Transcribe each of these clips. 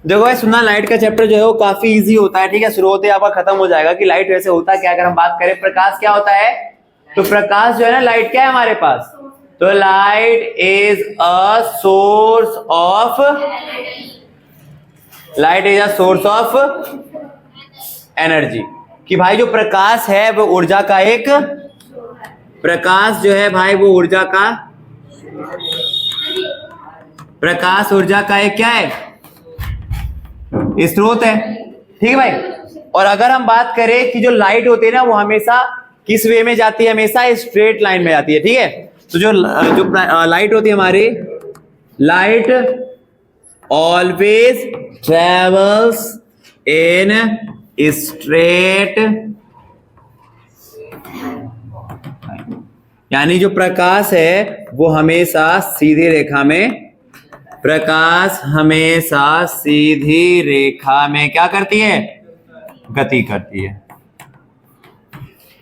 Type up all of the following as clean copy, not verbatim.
देखो भाई सुनना, लाइट का चैप्टर जो है वो काफी इजी होता है, ठीक है। शुरू होते ही आपका खत्म हो जाएगा कि लाइट वैसे होता क्या। अगर हम बात करें प्रकाश क्या होता है, तो प्रकाश जो है ना, लाइट क्या है हमारे पास, तो light is a source of, light is a source of energy. कि भाई जो प्रकाश है वो ऊर्जा का एक, प्रकाश जो है भाई वो ऊर्जा का, प्रकाश ऊर्जा का एक क्या है, स्रोत है, ठीक है भाई। और अगर हम बात करें कि जो लाइट होती है ना वो हमेशा किस वे में जाती है, हमेशा स्ट्रेट लाइन में जाती है, ठीक है। तो जो लाइट होती है हमारी, light always travels in straight, यानी जो प्रकाश है वो हमेशा सीधी रेखा में, प्रकाश हमेशा सीधी रेखा में क्या करती है, गति करती है,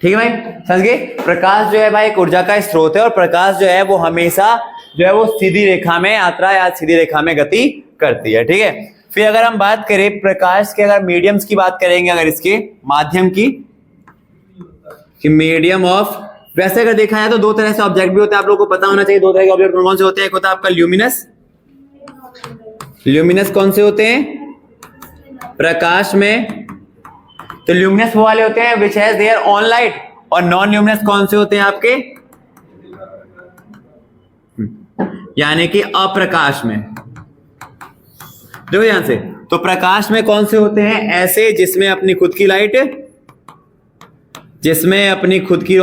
ठीक है भाई। समझ गए। प्रकाश जो है भाई एक ऊर्जा का स्रोत है और प्रकाश जो है वो हमेशा जो है वो सीधी रेखा में यात्रा या सीधी रेखा में गति करती है, ठीक है। फिर अगर हम बात करें प्रकाश के, अगर मीडियम्स की बात करेंगे, अगर इसके माध्यम की, कि मीडियम ऑफ, वैसे अगर देखा जाए तो दो तरह से ऑब्जेक्ट भी होते हैं, आप लोगों को पता होना चाहिए। दो तरह के ऑब्जेक्ट कौन से होते हैं, एक होता है आपका ल्यूमिनस, ल्यूमिनस कौन से होते हैं, प्रकाश में, तो ल्यूमिनस वो वाले होते हैं which has their on light, और नॉन ल्यूमिनस कौन से होते हैं आपके, यानी कि अप्रकाश में। देखो ध्यान से, तो प्रकाश में कौन से होते हैं, ऐसे जिसमें अपनी खुद की लाइट, जिसमें अपनी खुद की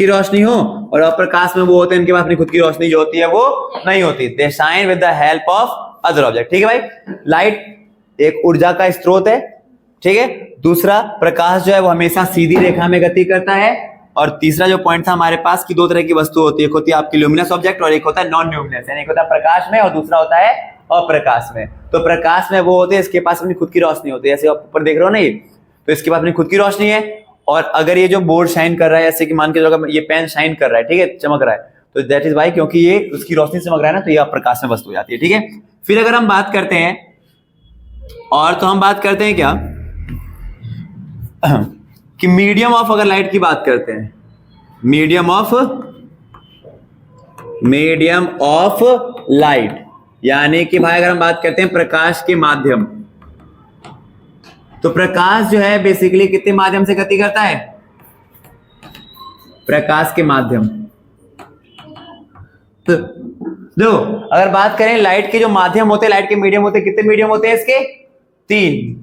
रोशनी हो, और अप्रकाश में वो होते हैं इनके पास अपनी खुद की रोशनी जो होती है वो नहीं होती, they shine with the help of other object, ठीक है भाई। लाइट एक ऊर्जा का स्रोत है, ठीक है। दूसरा, प्रकाश जो है वो हमेशा सीधी रेखा में गति करता है। और तीसरा जो पॉइंट था हमारे पास कि दो तरह की वस्तु होती है, एक होती है आपकी ल्यूमिनस ऑब्जेक्ट और एक होता है नॉन ल्यूमिनस, यानी एक होता है प्रकाश में और दूसरा होता है अप्रकाश में। तो प्रकाश में वो होते हैं इसके पास अपनी खुद की रोशनी होती है, जैसे आप ऊपर देख रहे हो ना, ये तो इसके पास अपनी खुद की रोशनी है। और अगर ये जो बोर्ड शाइन कर रहा है, जैसे कि मान के चलो ये पेन शाइन कर रहा है, ठीक है, चमक रहा है, तो दैट इज वाई, क्योंकि ये उसकी रोशनी चमक रहा है ना, तो ये अप्रकाश में वस्तु हो जाती है, ठीक है। फिर अगर हम बात करते हैं, और तो हम बात करते हैं क्या कि मीडियम ऑफ, अगर लाइट की बात करते हैं, मीडियम ऑफ लाइट, यानी कि भाई अगर हम बात करते हैं प्रकाश के माध्यम, तो प्रकाश जो है बेसिकली कितने माध्यम से गति करता है, प्रकाश के माध्यम। तो दो, अगर बात करें लाइट के जो माध्यम होते हैं, लाइट के मीडियम होते हैं, कितने मीडियम होते हैं इसके, 3,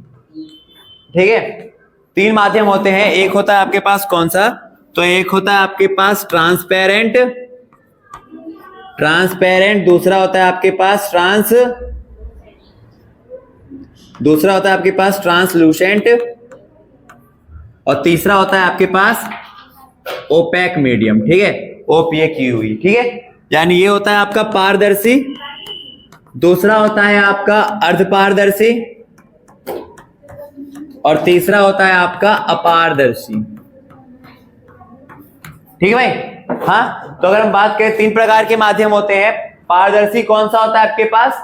ठीक है, 3 माध्यम होते हैं। एक होता है आपके पास कौन सा, तो एक होता है आपके पास ट्रांसपेरेंट, दूसरा होता है आपके पास ट्रांसलूसेंट, और तीसरा होता है आपके पास ओपेक मीडियम, ठीक है, OPAQE, ठीक है। यानी ये होता है आपका पारदर्शी, दूसरा होता है आपका अर्धपारदर्शी, और तीसरा होता है आपका अपारदर्शी, ठीक है भाई। हाँ, तो अगर हम बात करें 3 प्रकार के माध्यम होते हैं। पारदर्शी कौन सा होता है आपके पास,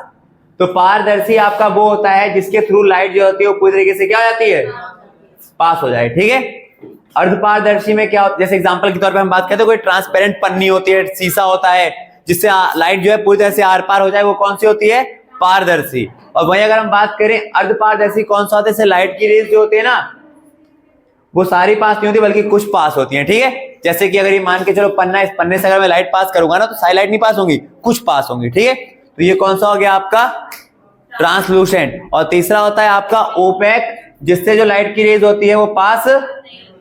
तो पारदर्शी आपका वो होता है जिसके थ्रू लाइट जो होती है वो पूरी तरीके से क्या हो जाती है, पास हो जाए, ठीक है। अर्धपारदर्शी में क्या होता है, जैसे एग्जांपल के तौर पे हम बात करते हैं, कोई ट्रांसपेरेंट पन्नी होती है, शीशा होता है, जिससे लाइट जो है पूरी तरह से आर पार हो जाए, वो कौन सी होती है, पारदर्शी। और वही अगर हम बात करें अर्धपारदर्शी कौन सा होता है, जैसे लाइट की रेज जो होती है ना, वो सारी पास नहीं होती बल्कि कुछ पास होती है, ठीक है। जैसे कि अगर ये मान के चलो पन्ना, इस पन्ने से अगर मैं लाइट पास करूंगा ना, तो सारी लाइट नहीं पास होंगी, कुछ पास होंगी, ठीक है। तो ये कौन सा हो गया आपका ट्रांसलूसेंट। और तीसरा होता है आपका ओपेक, जिससे जो लाइट की रेज होती है वो पास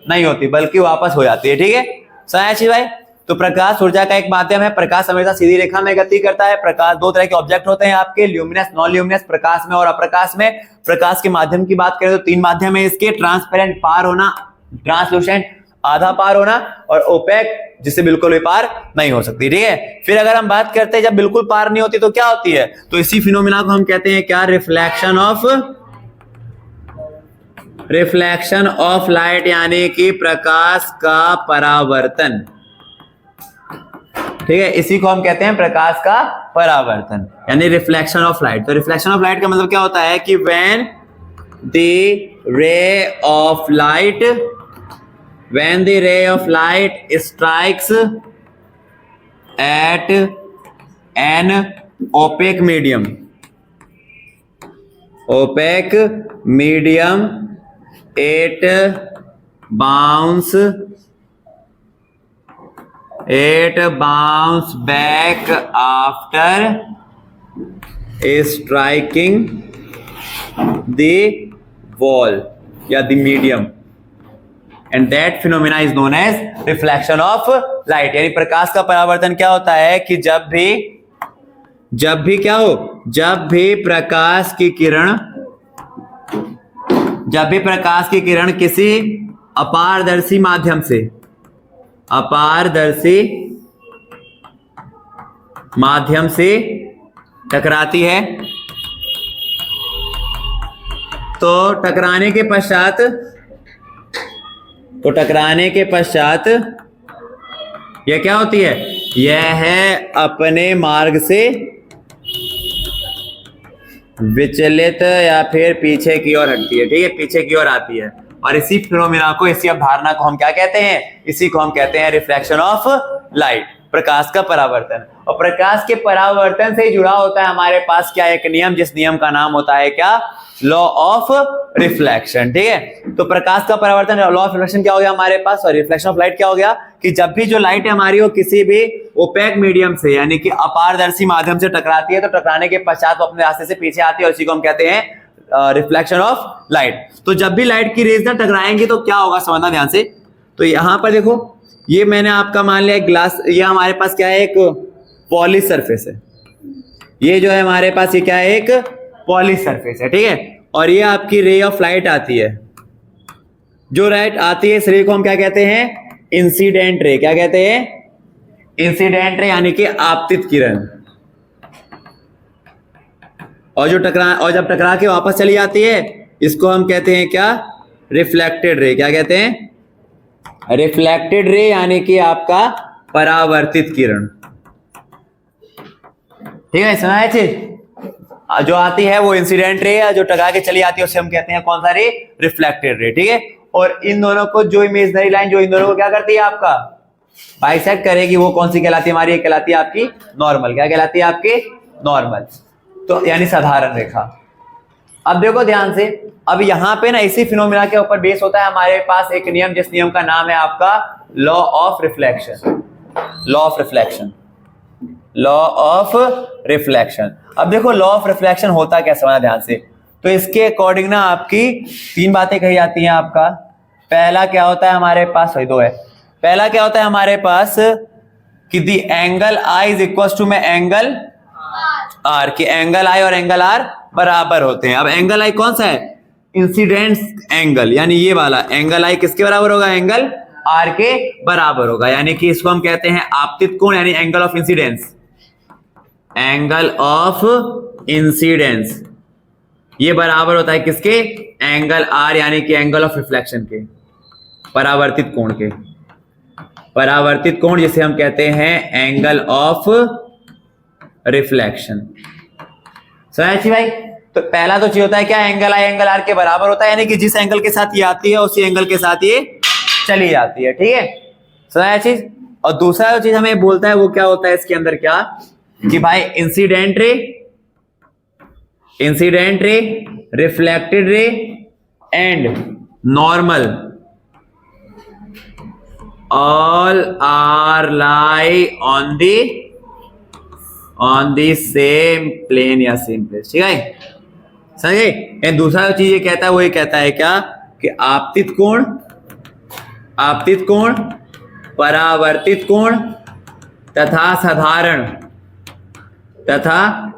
नहीं होती बल्कि वापस हो जाती है, ठीक है। समझ भाई। तो प्रकाश ऊर्जा का एक माध्यम है, प्रकाश हमेशा सीधी रेखा में गति करता है। प्रकाश 2 तरह के ऑब्जेक्ट होते हैं आपके, ल्यूमिनस, नॉन ल्यूमिनस, प्रकाश में और अप्रकाश में। प्रकाश के माध्यम की बात करें तो 3 माध्यम है इसके, ट्रांसपेरेंट पार होना, ट्रांसलूसेंट आधा पार होना, और ओपेक जिससे बिल्कुल भी पार नहीं हो सकती, ठीक है। फिर अगर हम बात करते हैं जब बिल्कुल पार नहीं होती तो क्या होती है, तो इसी फिनोमिना को हम कहते हैं क्या, रिफ्लेक्शन ऑफ लाइट, यानी कि प्रकाश का परावर्तन, ठीक है, इसी को हम कहते हैं प्रकाश का परावर्तन यानी रिफ्लेक्शन ऑफ लाइट। तो रिफ्लेक्शन ऑफ लाइट का मतलब क्या होता है कि when the ray of light strikes at an opaque medium it bounce back after striking the wall या the medium and that phenomena is known as reflection of light। यानी प्रकाश का परावर्तन क्या होता है कि जब भी प्रकाश की किरण किसी अपारदर्शी माध्यम से टकराती है तो टकराने के पश्चात यह क्या होती है, यह अपने मार्ग से विचलित या फिर पीछे की ओर हटती है। ठीक है, पीछे की ओर आती है और इसी फिनोमेना को, इसी अवधारणा को हम क्या कहते हैं, इसी को हम कहते हैं रिफ्लेक्शन ऑफ लाइट, प्रकाश का परावर्तन। और प्रकाश के परावर्तन से जुड़ा होता है हमारे पास क्या, एक नियम, जिस नियम का नाम होता है क्या, लॉ ऑफ रिफ्लेक्शन। ठीक है, तो प्रकाश का परावर्तन, लॉ ऑफ रिफ्लेक्शन क्या हो गया हमारे पास, और रिफ्लेक्शन ऑफ लाइट क्या हो गया कि जब भी जो लाइट है हमारी वो किसी भी ओपेक मीडियम से यानी कि अपारदर्शी माध्यम से टकराती है तो टकराने के पश्चात वो अपने रास्ते से पीछे आती है और इसी को हम कहते हैं रिफ्लेक्शन ऑफ लाइट। तो जब भी लाइट की रेज ना टकराएंगी तो क्या होगा, समझना ध्यान से। तो यहां पर देखो, ये मैंने आपका मान लिया ग्लास, ये हमारे पास क्या है, एक पॉलिश सरफेस है। ये जो है हमारे पास ये क्या है, एक पॉलिश सरफेस है। ठीक है, और ये आपकी रे ऑफ लाइट आती है, जो लाइट आती है इस रे को हम क्या कहते हैं, इंसिडेंट रे। क्या कहते हैं, इंसिडेंट रे यानी कि आपतित किरण। और जब टकरा के वापस चली जाती है इसको हम कहते हैं क्या, रिफ्लेक्टेड रे। क्या कहते हैं, रिफ्लेक्टेड रे यानी कि आपका परावर्तित किरण। ठीक है, सुना है चीज, जो आती है वो इंसिडेंट रे है, जो टकरा के चली आती है उसे हम कहते हैं कौन सा रे, रिफ्लेक्टेड रे। ठीक है, और इन दोनों को जो इमेजिनरी लाइन जो इन दोनों को क्या करती है, आपका बाइसेक्ट करेगी, वो कौन सी कहलाती है हमारी, ये कहलाती है आपकी नॉर्मल। क्या कहलाती है आपकी, नॉर्मल, तो यानी साधारण रेखा। अब देखो ध्यान से, अब यहां पे ना इसी फिनोमिना के ऊपर बेस होता है हमारे पास एक नियम, जिस नियम का नाम है आपका law of reflection. Law of reflection, law of reflection. अब देखो लॉ ऑफ रिफ्लेक्शन होता क्या, समझना ध्यान से। तो इसके अकॉर्डिंग ना आपकी तीन बातें कही जाती हैं आपका। पहला क्या होता है हमारे पास, दो है। पहला क्या होता है हमारे पास कि the angle I is equal to में एंगल आर, कि एंगल आई और एंगल आर बराबर होते हैं। अब एंगल आई कौन सा है, इंसिडेंट एंगल, यानी ये वाला एंगल आई किसके बराबर होगा, एंगल आर के बराबर होगा। यानी कि इसको हम कहते हैं आपतित कोण, यानी angle of incidence. Angle of incidence ये बराबर होता है किसके, एंगल आर यानी कि एंगल ऑफ रिफ्लेक्शन के, परावर्तित कोण के। परावर्तित कोण जिसे हम कहते हैं एंगल ऑफ रिफ्लेक्शन। समझ भाई, तो पहला तो चीज होता है क्या, एंगल आई एंगल आर के बराबर होता है, यानी कि जिस एंगल के साथ ये आती है उसी एंगल के साथ ये चली जाती है। ठीक है, समझा चीज। और दूसरा जो चीज हमें बोलता है वो क्या होता है इसके अंदर, क्या कि भाई incident ray, reflected ray and normal all are lie on the same plane या सेम प्लेस। ठीक है, समझे। दूसरा जो चीज ये कहता है वो ये कहता है क्या कि आपतित कोण, परावर्तित कोण तथा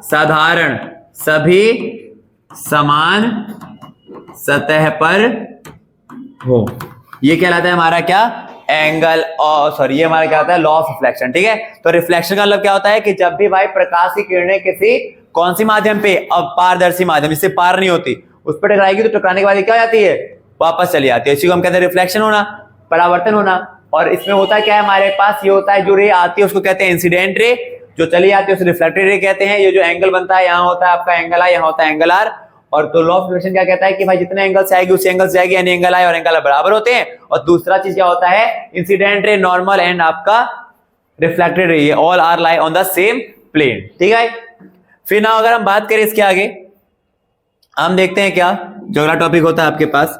साधारण सभी समान सतह पर हो। ये कहलाता है हमारा क्या, एंगल सॉरी ये हमारा क्या होता है, लॉ ऑफ रिफ्लेक्शन। ठीक है, तो रिफ्लेक्शन का मतलब क्या होता है कि जब भी भाई प्रकाश की किरणें किसी कौन सी माध्यम पे, अपारदर्शी माध्यम जिससे पार नहीं होती, उस पर टकराएगी तो टकराने के बाद क्या हो जाती है, वापस चली जाती है। इसी को हम कहते हैं रिफ्लेक्शन होना, परावर्तन होना। और इसमें होता है क्या है, हमारे पास ये होता है जो रे आती है उसको कहते हैं इंसिडेंट रे, जो चली जाती है उसे रिफ्लेक्टेड रे कहते हैं। ये जो एंगल बनता है यहाँ होता है आपका एंगल आई, यहाँ होता है एंगल आर। और तो लॉ ऑफ रिफ्लेक्शन क्या कहता है कि भाई जितने एंगल से आएगी उसी एंगल से जाएगी, यानी एंगल आई और एंगल आर बराबर होते हैं। और दूसरा चीज क्या होता है, इंसिडेंट रे, नॉर्मल एंड आपका रिफ्लेक्टेड रे, ये all are lie on the same plane. ठीक है, फिर ना अगर हम बात करें इसके आगे, हम देखते हैं क्या जो अगला टॉपिक होता है आपके पास,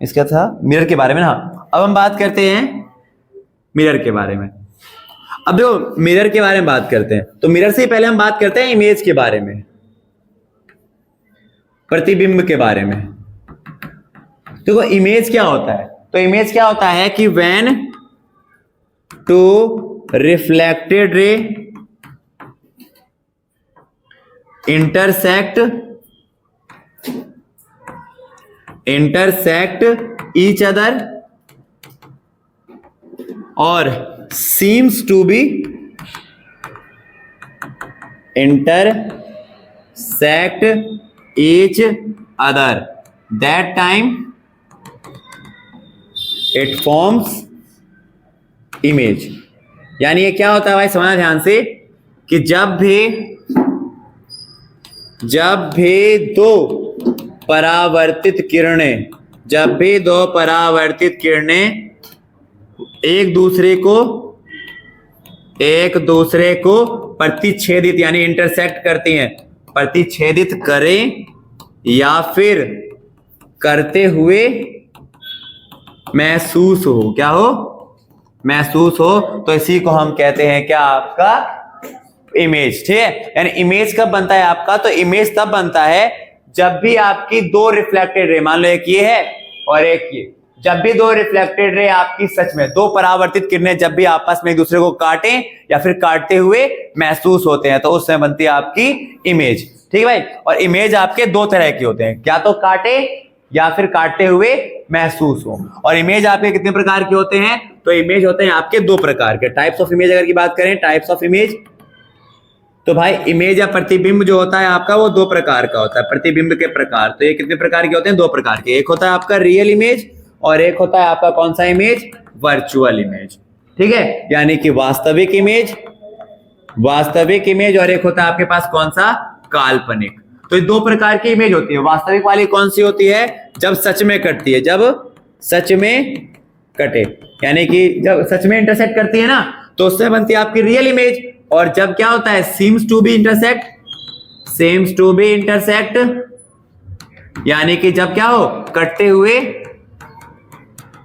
इसका था मिरर के बारे में ना। अब हम बात करते हैं मिरर के बारे में। अब देखो मिरर के बारे में बात करते हैं, तो मिरर से पहले हम बात करते हैं इमेज के बारे में, प्रतिबिंब के बारे में। देखो इमेज क्या होता है, तो इमेज क्या होता है कि when two reflected ray intersect each other or seems to be intersect each other, that time it forms image। यानी ये क्या होता है भाई, समझना ध्यान से, कि जब भी दो परावर्तित किरणें एक दूसरे को प्रतिच्छेदित यानी इंटरसेक्ट करती हैं, प्रतिच्छेदित करें या फिर करते हुए महसूस हो, क्या हो, महसूस हो, तो इसी को हम कहते हैं क्या, आपका इमेज। ठीक है, यानी इमेज कब बनता है आपका, तो इमेज तब बनता है जब भी आपकी दो रिफ्लेक्टेड रे, मान लो एक ये है और एक ये, जब भी दो रिफ्लेक्टेड रे आपकी सच में दो परावर्तित किरणें जब भी आपस में एक दूसरे को काटें या फिर काटते हुए महसूस होते हैं, तो उस समय बनती है आपकी इमेज। ठीक है भाई, और इमेज आपके दो तरह के होते हैं, क्या तो काटे या फिर काटते हुए महसूस हो। और इमेज आपके कितने प्रकार के होते हैं, तो इमेज होते हैं आपके दो प्रकार के। टाइप्स ऑफ इमेज अगर की बात करें, टाइप्स ऑफ इमेज, तो भाई इमेज या प्रतिबिंब जो होता है आपका वो दो प्रकार का होता है, प्रतिबिंब के प्रकार। तो ये कितने प्रकार के होते हैं, दो प्रकार के। एक होता है आपका रियल इमेज और एक होता है आपका कौन सा इमेज, वर्चुअल इमेज। ठीक है, यानी कि वास्तविक इमेज और एक होता है आपके पास कौन सा, काल्पनिक। तो ये दो प्रकार की इमेज होती है। वास्तविक वाली कौन सी होती है, जब सच में कटती है, जब सच में कटे, यानी कि जब सच में इंटरसेक्ट करती है ना, तो उससे बनती है आपकी रियल इमेज। और जब क्या होता है, seems to be intersect, यानी कि जब क्या हो, कटते हुए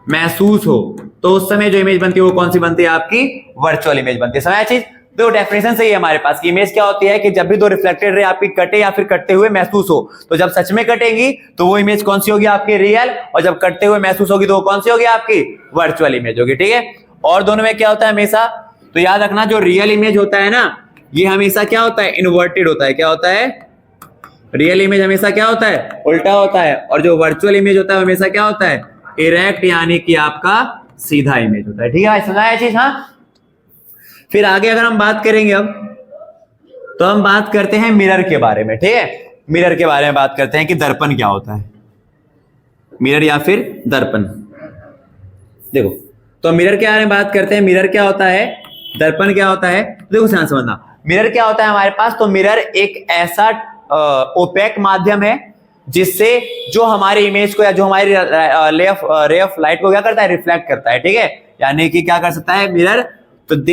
महसूस हो, तो उस समय जो इमेज बनती है वो कौन सी बनती है, आपकी वर्चुअल इमेज बनती है। समझा चीज, तो डेफिनेशन सही है हमारे पास कि इमेज क्या होती है कि जब भी दो रिफ्लेक्टेड रे आपकी कटे या फिर कटते हुए महसूस हो, तो जब सच में कटेंगी तो वो इमेज कौन सी होगी, आपकी रियल, और जब कटते हुए महसूस होगी तो वो कौन सी होगी, आपकी वर्चुअल इमेज होगी। ठीक है, और दोनों में क्या होता है हमेशा, तो याद रखना जो रियल इमेज होता है ना, ये हमेशा क्या होता है, इन्वर्टेड होता है। क्या होता है, रियल इमेज हमेशा क्या होता है, उल्टा होता है। और जो वर्चुअल इमेज होता है हमेशा क्या होता है, इरेक्ट, यानी कि आपका सीधा इमेज होता है। ठीक है, समझाया चीज। हाँ, फिर आगे अगर हम बात करेंगे अब, तो हम बात करते हैं मिरर के बारे में। ठीक है, मिरर के बारे में बात करते हैं कि दर्पण क्या होता है, मिरर या फिर दर्पण। देखो, तो मिरर के बारे में बात करते हैं, मिरर क्या होता है, दर्पण क्या होता है। देखो ध्यान समझना, मिरर क्या होता है हमारे पास, तो मिरर एक ऐसा ओपेक माध्यम है जिससे जो हमारी इमेज को या जो हमारी रे ऑफ लाइट को क्या करता है, रिफ्लेक्ट करता है। ठीक है, यानी कि क्या कर सकता है मिरर, तो द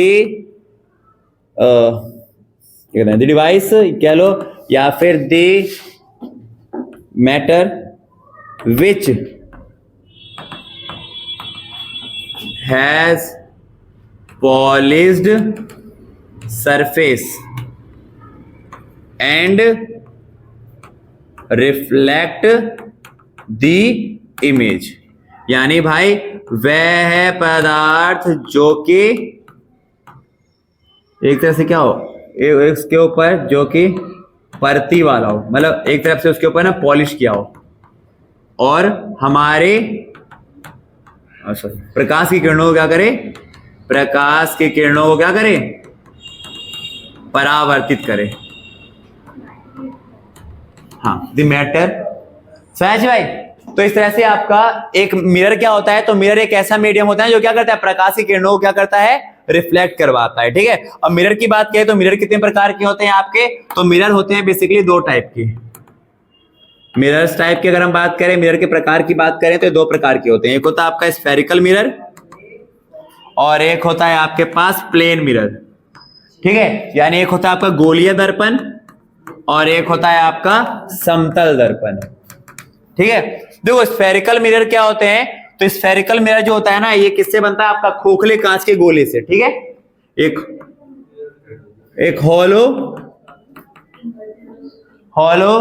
डिवाइस कह लो या फिर the matter which has polished surface and reflect the image। यानी भाई वह है पदार्थ जो कि एक तरह से क्या हो, इसके ऊपर जो कि परती वाला हो, मतलब एक तरफ से उसके ऊपर ना पॉलिश किया हो, और हमारे प्रकाश की किरणों को क्या करे, प्रकाश की किरणों को क्या करे, परावर्तित करे। हाँ, द मैटर। समझ भाई, तो इस तरह से आपका एक मिरर क्या होता है, तो मिरर एक ऐसा मीडियम होता है जो क्या करता है, प्रकाश की किरणों को क्या करता है, रिफ्लेक्ट करवाता है। ठीक है, अब मिरर की बात करें तो मिरर कितने प्रकार के होते हैं आपके, तो मिरर होते हैं बेसिकली दो टाइप की। मिरर्स टाइप की अगर हम बात करें, मिरर के प्रकार की बात करें तो दो प्रकार के होते हैं। एक होता है आपका स्फेरिकल मिरर और एक होता है आपके पास प्लेन मिरर। ठीक है, यानी एक होता है आपका गोलीय दर्पण और एक होता है आपका समतल दर्पण। ठीक है, देखो स्फेरिकल मिरर क्या होते हैं, तो स्फेरिकल मिरर जो होता है ना, ये किससे बनता है, आपका खोखले कांच के गोले से। ठीक है, एक हॉलो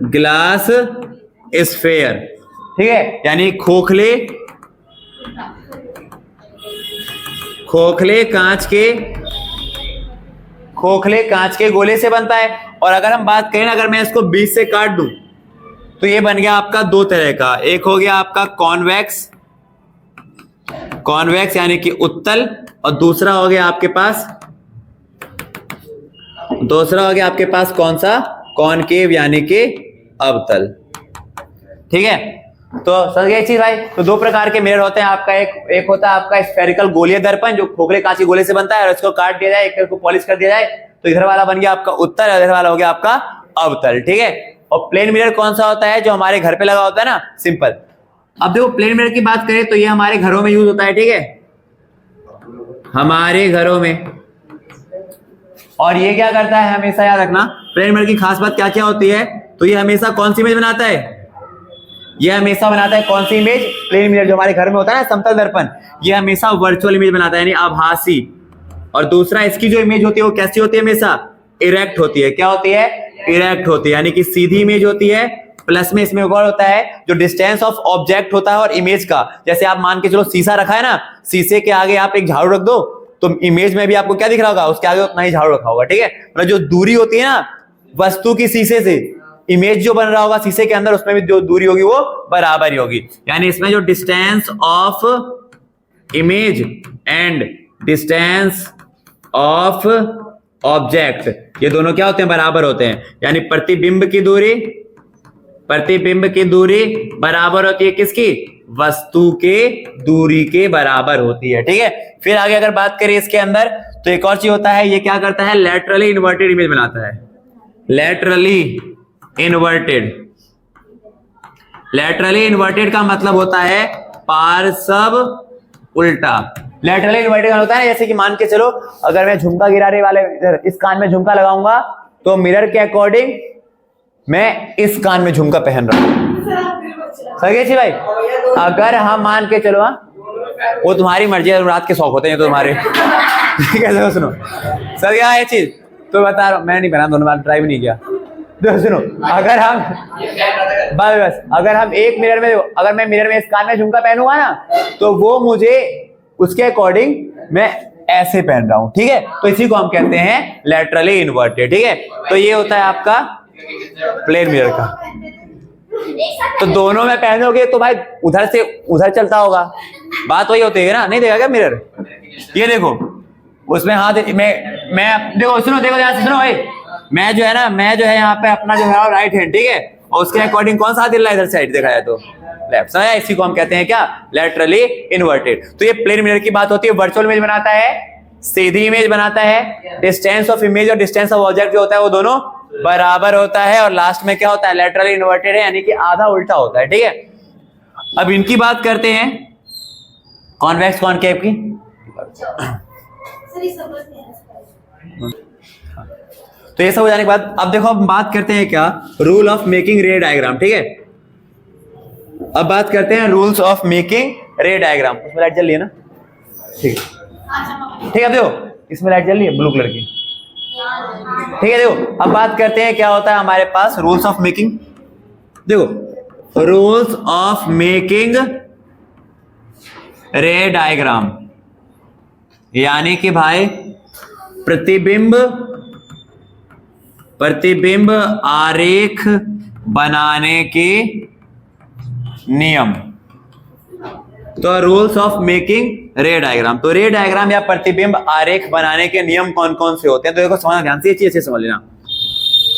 ग्लास स्फेयर। ठीक है, यानी खोखले कांच के गोले से बनता है। और अगर हम बात करें, अगर मैं इसको बीच से काट दूं तो ये बन गया आपका दो तरह का, एक हो गया आपका कॉन्वेक्स यानी कि उत्तल, और दूसरा हो गया आपके पास कौन सा, कॉनकेव यानी कि अवतल। ठीक है, तो समझ गए चीज भाई। तो दो प्रकार के मिरर होते हैं आपका, एक होता है आपका स्फेरिकल गोलीय दर्पण जो खोखले कांच के गोले से बनता है और इसको काट दिया जाए, एक को पॉलिश कर दिया जाए तो इधर वाला बन गया आपका उत्तल और इधर वाला हो गया आपका अवतल। ठीक है, और प्लेन मिरर कौन सा होता है, जो हमारे घर पे लगा होता है ना, सिंपल। अब देखो प्लेन मिरर की बात करें तो ये हमारे घरों में यूज होता है। ठीक है, हमारे घरों में, और ये क्या करता है, हमेशा याद रखना प्लेन मिरर की खास बात क्या क्या होती है, तो ये हमेशा कौन सी इमेज बनाता है, ये हमेशा बनाता है कौन सी इमेज, प्लेन मिरर जो हमारे घर में होता है ना, समतल दर्पण, ये हमेशा वर्चुअल इमेज बनाता है यानी आभासी। और दूसरा इसकी जो इमेज होती है वो कैसी होती है, हमेशा इरेक्ट होती है। क्या होती है, इरेक्ट होती है, यानी कि सीधी इमेज होती है। प्लस में इसमें और होता है जो डिस्टेंस ऑफ ऑब्जेक्ट होता है और इमेज का, जैसे आप मान के चलो शीशा रखा है ना, शीशे के आगे आप एक झाड़ू रख दो तो इमेज में भी आपको क्या दिख रहा होगा, उसके आगे उतना ही झाड़ू रखा होगा। ठीक है, मतलब जो दूरी होती है ना वस्तु की शीशे से, इमेज जो बन रहा होगा शीशे के अंदर, उसमें भी जो दूरी होगी वो बराबर ही होगी। यानी इसमें जो distance of image and distance of object, ये दोनों क्या होते हैं, बराबर होते हैं। यानी प्रतिबिंब की दूरी बराबर होती है किसकी, वस्तु के दूरी के बराबर होती है। ठीक है, फिर आगे अगर बात करें इसके अंदर तो एक और चीज होता है, ये क्या करता है, लैटरली इन्वर्टेड इमेज बनाता है। लैटरली इन्वर्टेड का मतलब होता है पार्श्व उल्टा। लैटरली इन्वर्टेड का होता है जैसे कि मान के चलो अगर मैं झुमका गिराने वाले इस कान में झुमका लगाऊंगा तो मिरर के अकॉर्डिंग मैं इस कान में झुमका पहन रहा हूं। सही भाई, अगर हम मान के चलो, वो तुम्हारी मर्जी है, रात के शौक होते हैं तो तुम्हारे कैसे सुनो सर, क्या है चीज तो बता रहा हूं, मैं नहीं पहना, दोनों बार ट्राई भी नहीं किया। तो सुनो, अगर हम बस अगर हम एक मिरर में, अगर मैं मिरर में इस कान में झुमका पहनूंगा ना तो वो मुझे उसके अकॉर्डिंग मैं ऐसे पहन रहा हूं। ठीक है, तो इसी को हम कहते हैं लैटरली इन्वर्टेड। ठीक है, तो ये होता है आपका प्लेन मिरर का। तो दोनों में पहनोगे तो भाई उधर से उधर चलता होगा, बात वही होती है ना, नहीं देखा क्या मिरर, ये देखो उसमें हाथ मैं देखो सुनो, देखो ध्यान से सुनो भाई, मैं जो है यहाँ पे अपना जो है राइट हैंड, ठीक है, और उसके अकॉर्डिंग कौन सा हाथ हिल रहा है इधर साइड देखा जाए तो लेफ्ट साइड, इसी को हम कहते हैं क्या, लैटरली इन्वर्टेड। तो ये प्लेन मिरर की बात होती है। वर्चुअल इमेज बनाता है, सीधी इमेज बनाता है, डिस्टेंस ऑफ इमेज और डिस्टेंस ऑफ ऑब्जेक्ट जो होता है वो दोनों बराबर होता है, और लास्ट में क्या होता है, लैटरली इन्वर्टेड है, यानी कि आधा उल्टा होता है। ठीक है, अब इनकी बात करते हैं कॉन्वेक्स कॉनकेव की। तो ये सब हो जाने के बाद अब देखो, अब बात करते हैं क्या, रूल ऑफ मेकिंग रे डायग्राम। ठीक है, अब बात करते हैं रूल्स ऑफ मेकिंग रे डायग्राम। उसमें लाइट जल रही है ना, ठीक है, ठीक है, देखो इसमें लाइट जल रही है ब्लू कलर की, ठीक है। देखो अब बात करते हैं क्या होता है हमारे पास रूल्स ऑफ मेकिंग। देखो रूल्स ऑफ मेकिंग रे डायग्राम, यानी कि भाई प्रतिबिंब आरेख बनाने के नियम। तो रूल्स ऑफ मेकिंग रे डायग्राम, तो रे डायग्राम या प्रतिबिंब आरेख बनाने के नियम कौन कौन से होते हैं, तो देखो समझना ध्यान से, ये चीज अच्छे समझ लेना।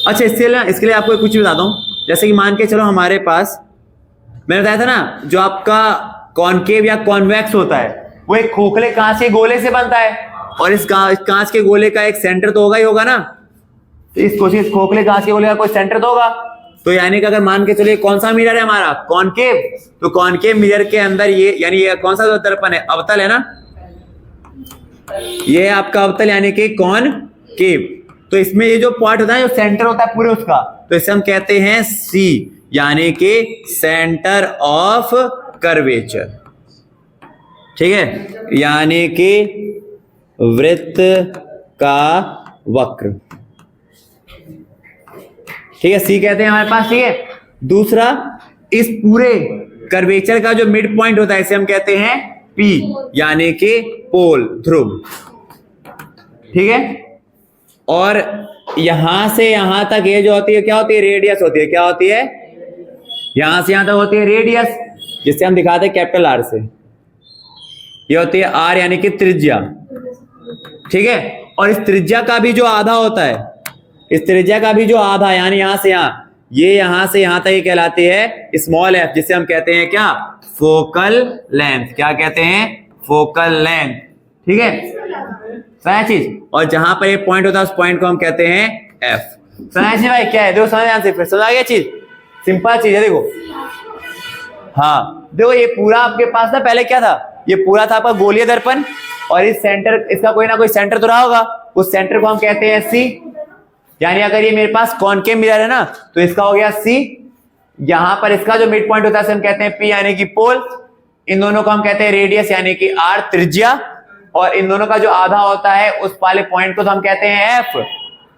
अच्छा इसके लिए आपको कुछ बताता हूं, जैसे कि मान के चलो हमारे पास मैंने बताया था ना, जो आपका कॉनकेव या कॉन्वेक्स होता है वो एक खोखले कांच के गोले से बनता है, और इस कांच के गोले का एक सेंटर तो होगा ही होगा ना। तो इस खोखले कांच के गोले का कोई सेंटर तो होगा। तो यानी कि अगर मान के चलिए कौन सा मिरर है हमारा, कॉनकेव, तो कॉनकेव मिरर के अंदर ये, यानी ये कौन सा दर्पण है, अवतल है ना, ये है आपका अवतल यानी कि कॉनकेव। तो इसमें ये जो पॉइंट होता है, जो सेंटर होता है पूरे उसका, तो इसे हम कहते हैं सी, यानी कि सेंटर ऑफ कर्वेचर। ठीक है, यानी कि वृत्त का वक्र। ठीक है, सी कहते हैं हमारे पास। ठीक है, दूसरा, इस पूरे कर्वेचर का जो मिड पॉइंट होता है इसे हम कहते हैं पी, यानी कि पोल, ध्रुव। ठीक है, और यहां से यहां तक ये जो होती है क्या होती है, रेडियस होती है। क्या होती है, यहां से यहां तक होती है रेडियस, जिससे हम दिखाते हैं कैपिटल आर से। ये होती है आर, यानी कि त्रिज्या। ठीक है, और इस त्रिज्या का भी जो आधा होता है, इस त्रिज्या का भी जो आधा, यानी यहां से यहां, ये यहां से यहां तक ये कहलाती है स्मॉल एफ, जिसे हम कहते हैं क्या, फोकल लेंथ। क्या कहते हैं, फोकल लेंथ। ठीक है, सही चीज। और जहां पर ये पॉइंट होता है उस पॉइंट को हम कहते हैं एफ। सही भाई, क्या है, देखो समझ आंसर, फिर समझ आ गया चीज, सिंपल चीज है। देखो, हाँ देखो, ये पूरा आपके पास ना पहले क्या था, ये पूरा था आपका गोलीय दर्पण, और इस सेंटर, इसका कोई ना कोई सेंटर तो रहा होगा, उस सेंटर को हम कहते हैं सी। यानी अगर ये मेरे पास कॉनकेव मिरर है ना, तो इसका हो गया सी। यहां पर इसका जो मिड पॉइंट होता है हम कहते हैं पी, यानी कि पोल। इन दोनों को हम कहते हैं रेडियस, यानी कि आर, त्रिज्या। और इन दोनों का जो आधा होता है उस वाले पॉइंट को तो हम कहते हैं एफ।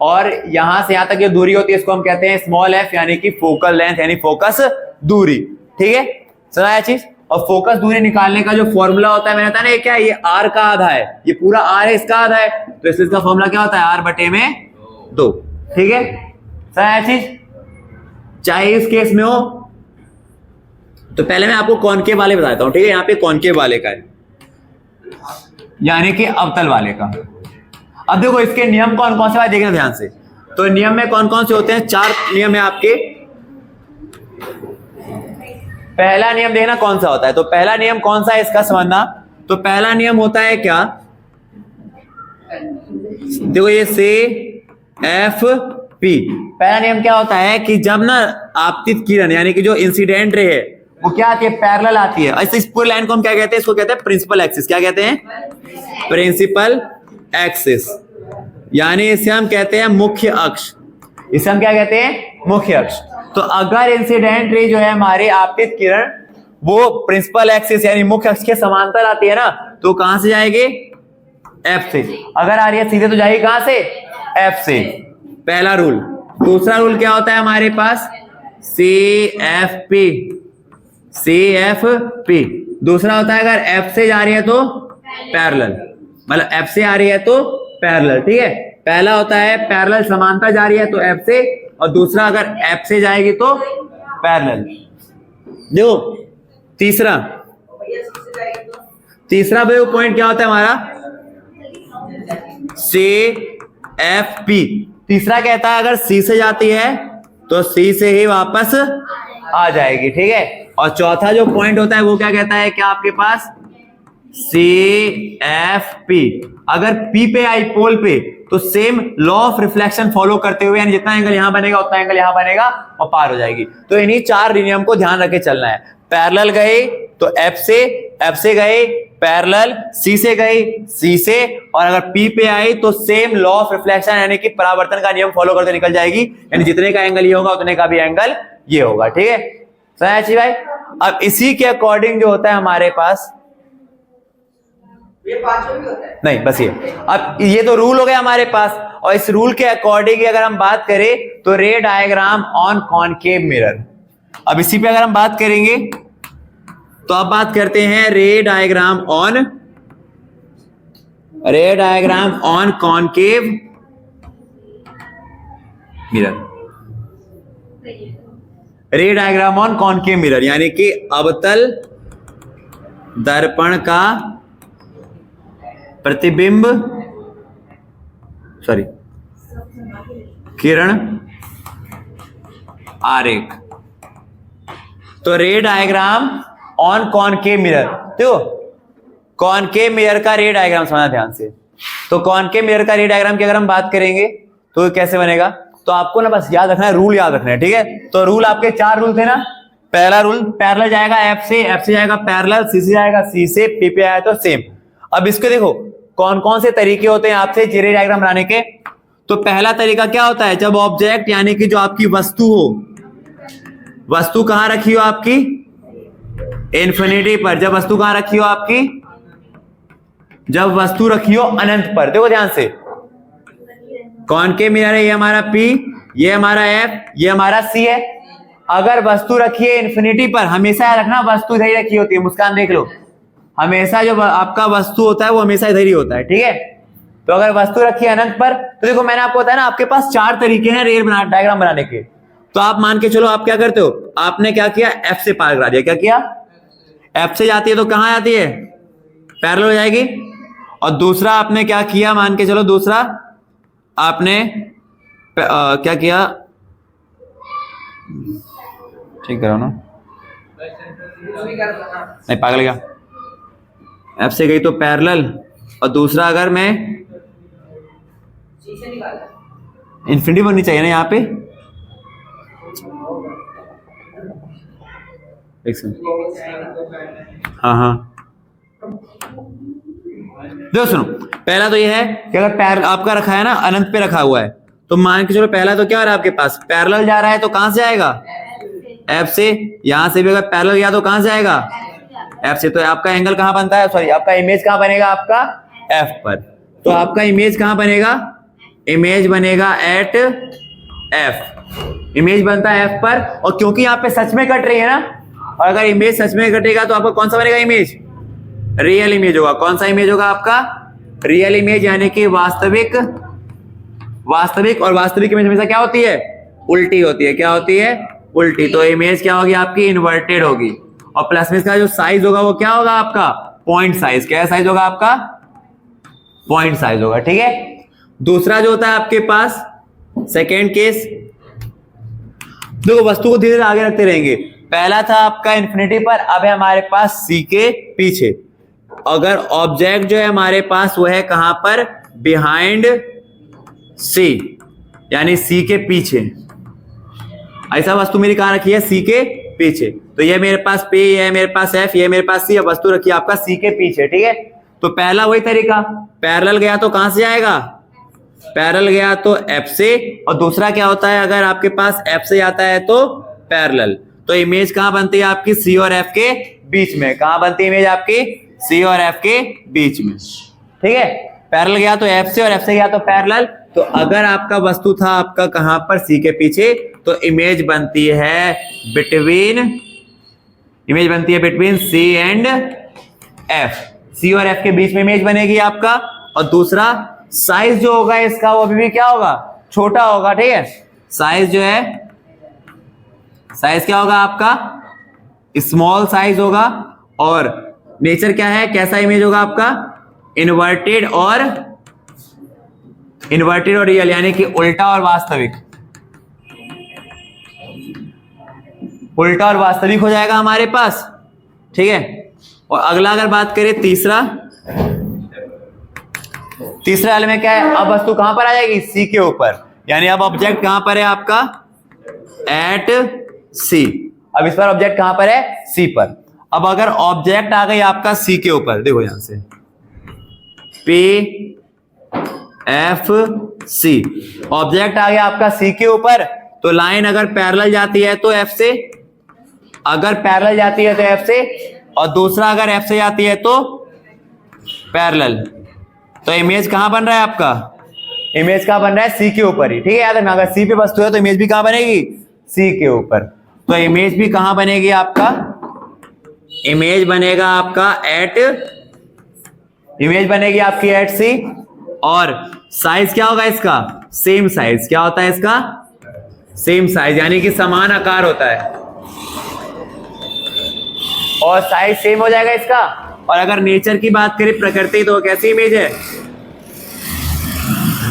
और यहां से यहां तक जो दूरी होती है इसको हम कहते हैं स्मॉल एफ, यानी कि फोकल लेंथ, यानी फोकस दूरी। ठीक है, सुना है चीज। और फोकस दूरी निकालने का जो फॉर्मूला होता है, मैंने बताया ना, ये क्या है, ये आर का आधा है, ये पूरा आर है, इसका आधा है, तो इसलिए इसका फॉर्मूला क्या होता है, आर बटे में 2। ठीक है, सही है चीज। चाहे इस केस में हो, तो पहले मैं आपको कॉनकेव वाले बताता हूं। ठीक है, यहाँ पे कॉनकेव वाले का है, यानी कि अवतल वाले का। अब देखो इसके नियम कौन कौन से, देखना ध्यान से। तो नियम में कौन कौन से होते हैं, 4 नियम है आपके। पहला नियम देखना कौन सा होता है, तो पहला नियम कौन सा है इसका समझना। तो पहला नियम होता है क्या, देखो ये से एफ पी। पहला नियम क्या होता है कि जब ना आपतित किरण, यानी कि जो इंसिडेंट रे है, वो क्या आती है, पैरेलल आती है। ऐसे इस पूरे लाइन को हम क्या कहते हैं, इसको कहते हैं प्रिंसिपल एक्सिस। क्या कहते हैं, प्रिंसिपल एक्सिस, यानी इसे हम कहते हैं मुख्य अक्ष। इसे हम क्या कहते हैं, मुख्य अक्ष। तो अगर इंसिडेंट रे जो है हमारे आपतित किरण, वो प्रिंसिपल एक्सिस यानी मुख्य अक्ष के समांतर आती है ना, तो कहां से जाएगी, एफ से। अगर आ रही है सीधे तो जाएगी कहां से, एफ से। पहला रूल। दूसरा रूल क्या होता है हमारे पास, C F P, C F P. दूसरा होता है अगर एफ से जा रही है तो पैरेलल, मतलब एफ से आ रही है तो पैरेलल। ठीक है, पहला होता है पैरेलल, समांतर जा रही है तो एफ से, और दूसरा अगर एफ से जाएगी तो पैरेलल। देखो तीसरा भाई पॉइंट क्या होता है हमारा, सी एफ पी। तीसरा कहता है अगर सी से जाती है तो सी से ही वापस आ जाएगी। ठीक है, और चौथा जो पॉइंट होता है वो क्या कहता है, क्या आपके पास, सी एफ पी। अगर पी पे आई, पोल पे, तो same law of reflection follow करते हुए, यानी जितना एंगल यहां बनेगा उतना एंगल यहां बनेगा और पार हो जाएगी। तो इन्हीं 4 नियम को ध्यान रख के चलना है। पैरेलल गए तो एफ से गए पैरेलल, सी से गई सी से, और अगर पी पे आई तो सेम लॉ ऑफ रिफ्लेक्शन यानी कि परावर्तन का नियम फॉलो करते निकल जाएगी। यानी जितने का एंगल ये होगा उतने का भी एंगल ये होगा। ठीक है, समझ अच्छी भाई। अब इसी के अकॉर्डिंग जो होता है हमारे पास, ये 5 भी होता है नहीं बस ये, अब ये तो रूल हो गया हमारे पास, और इस रूल के अकॉर्डिंग अगर हम बात करें तो रे डायग्राम ऑन कॉनकेव मिरर। अब इसी पे अगर हम बात करेंगे तो अब बात करते हैं रे डायग्राम ऑन कॉनकेव मिरर। रे डायग्राम ऑन कॉनकेव मिरर यानी कि अवतल दर्पण का प्रतिबिंब, किरण आरेख। तो रे डायग्राम ऑन कॉनकेव मिरर, देखो कॉनकेव मिरर का रे डायग्राम समझना ध्यान से। तो कॉनकेव मिरर का रे डायग्राम की अगर हम बात करेंगे तो कैसे बनेगा, तो आपको ना बस याद रखना है, रूल याद रखना है, ठीक है। तो रूल आपके 4 रूल थे ना। पहला रूल, पैरेलल जाएगा एफ से जाएगा पैरेलल, सी से जाएगा सी से, पी पे आया तो सेम। अब इसको देखो कौन कौन से तरीके होते हैं आपसे रे डायग्राम बनाने के। तो पहला तरीका क्या होता है, जब ऑब्जेक्ट यानी कि जो आपकी वस्तु हो, वस्तु कहां रखी हो आपकी, इन्फिनिटी पर। जब वस्तु कहां रखी हो आपकी, जब वस्तु रखी हो अनंत पर। देखो ध्यान से, कॉनकेव मिरर है, ये हमारा P, ये हमारा F, ये हमारा C है। अगर वस्तु रखी है इन्फिनिटी पर, हमेशा याद रखना वस्तु इधर ही रखी होती है। मुस्कान देख लो, हमेशा जो आपका वस्तु होता है वो हमेशा इधर ही होता है, ठीक है। तो अगर वस्तु रखी है अनंत पर, तो देखो मैंने आपको बताया ना, आपके पास 4 तरीके हैं रे डायग्राम बनाने के। तो आप मान के चलो, आप क्या करते हो, आपने क्या किया, F से पार करा दिया। क्या किया, F से जाती है तो कहां जाती है, पैरेलल हो जाएगी। और दूसरा आपने क्या किया, मान के चलो दूसरा आपने क्या किया, ठीक करो ना, नहीं पागल क्या, एफ से गई तो पैरेलल, और दूसरा अगर मैं इन्फिनिटी बननी चाहिए ना यहाँ पे, हाँ देखो सुनो, पहला तो ये है कि अगर पैर आपका रखा है ना अनंत पे रखा हुआ है, तो मान के चलो पहला तो क्या हो रहा है आपके पास, पैरेलल जा रहा है तो कहां से आएगा, एफ से। यहां से भी अगर पैरेलल गया तो कहां से आएगा, एफ से। तो आपका एंगल कहां बनता है, सॉरी आपका इमेज कहां बनेगा, आपका एफ पर। तो आपका इमेज कहां बनेगा, इमेज बनेगा एट एफ, इमेज बनता है एफ पर। और क्योंकि यहाँ पे सच में कट रही है ना, और अगर इमेज सच में कटेगा तो आपका कौन सा बनेगा इमेज, रियल इमेज होगा। कौन सा इमेज होगा आपका, रियल इमेज, यानी कि वास्तविक। और वास्तविक इमेज हमेशा क्या होती है, उल्टी होती है। क्या होती है, उल्टी। तो इमेज क्या होगी आपकी, इन्वर्टेड होगी। और प्लस में इसका जो साइज होगा वो क्या होगा आपका, पॉइंट साइज। क्या साइज होगा आपका, पॉइंट साइज होगा, ठीक है। दूसरा जो होता है आपके पास सेकेंड केस, देखो वस्तु को धीरे धीरे आगे रखते रहेंगे। पहला था आपका इन्फिनिटी पर, अब है हमारे पास सी के पीछे। अगर ऑब्जेक्ट जो है हमारे पास वो है कहां पर, बिहाइंड सी, यानी सी के पीछे। ऐसा वस्तु मेरी कहां रखी है, सी के पीछे। तो ये मेरे पास P, ये मेरे पास F, ये मेरे पास C, वस्तु रखी है आपका सी के पीछे, ठीक है। तो पहला वही तरीका, पैरेलल गया तो कहां से आएगा, पैरेलल गया तो F से। और दूसरा क्या होता है, अगर आपके पास F से आता है तो पैरेलल। तो इमेज कहां बनती है आपकी, C और F के बीच में। कहां बनती है इमेज आपकी, C और F के बीच में, ठीक है। पैरेलल गया तो F से, और F से गया तो पैरेलल। तो अगर आपका वस्तु था आपका कहां पर, C के पीछे, तो इमेज बनती है बिटवीन, इमेज बनती है between C and F। C और F के बीच में इमेज बनेगी आपका। और दूसरा साइज जो होगा इसका, वो अभी भी क्या होगा, छोटा होगा, ठीक है। साइज जो है, साइज क्या होगा आपका, स्मॉल साइज होगा। और नेचर क्या है, कैसा इमेज होगा आपका, इन्वर्टेड और रियल, यानी कि उल्टा और वास्तविक। उल्टा और वास्तविक हो जाएगा हमारे पास, ठीक है। और अगला अगर बात करें तीसरा वाले में क्या है, अब वस्तु कहां पर आ जाएगी, सी के ऊपर, यानी अब ऑब्जेक्ट कहां पर है आपका, एट सी। अब इस पर ऑब्जेक्ट कहां पर है, सी पर। अब अगर ऑब्जेक्ट आ गई आपका सी के ऊपर, देखो यहां से P F C, ऑब्जेक्ट आ गया आपका सी के ऊपर। तो लाइन अगर पैरेलल जाती है तो F से, अगर पैरेलल जाती है तो F से, और दूसरा अगर F से जाती है तो पैरेलल। तो इमेज कहां बन रहा है आपका, इमेज कहां बन रहा है, सी के ऊपर ही, ठीक है। याद रखना, अगर सी पे वस्तु है तो इमेज भी कहां बनेगी, सी के ऊपर। तो इमेज भी कहां बनेगी आपका, इमेज बनेगा आपका एट, इमेज बनेगी आपकी एट सी। और साइज क्या होगा इसका, सेम साइज। क्या होता है इसका, सेम साइज, यानी कि समान आकार होता है, और साइज सेम हो जाएगा इसका। और अगर नेचर की बात करें, प्रकृति, तो कैसी इमेज है,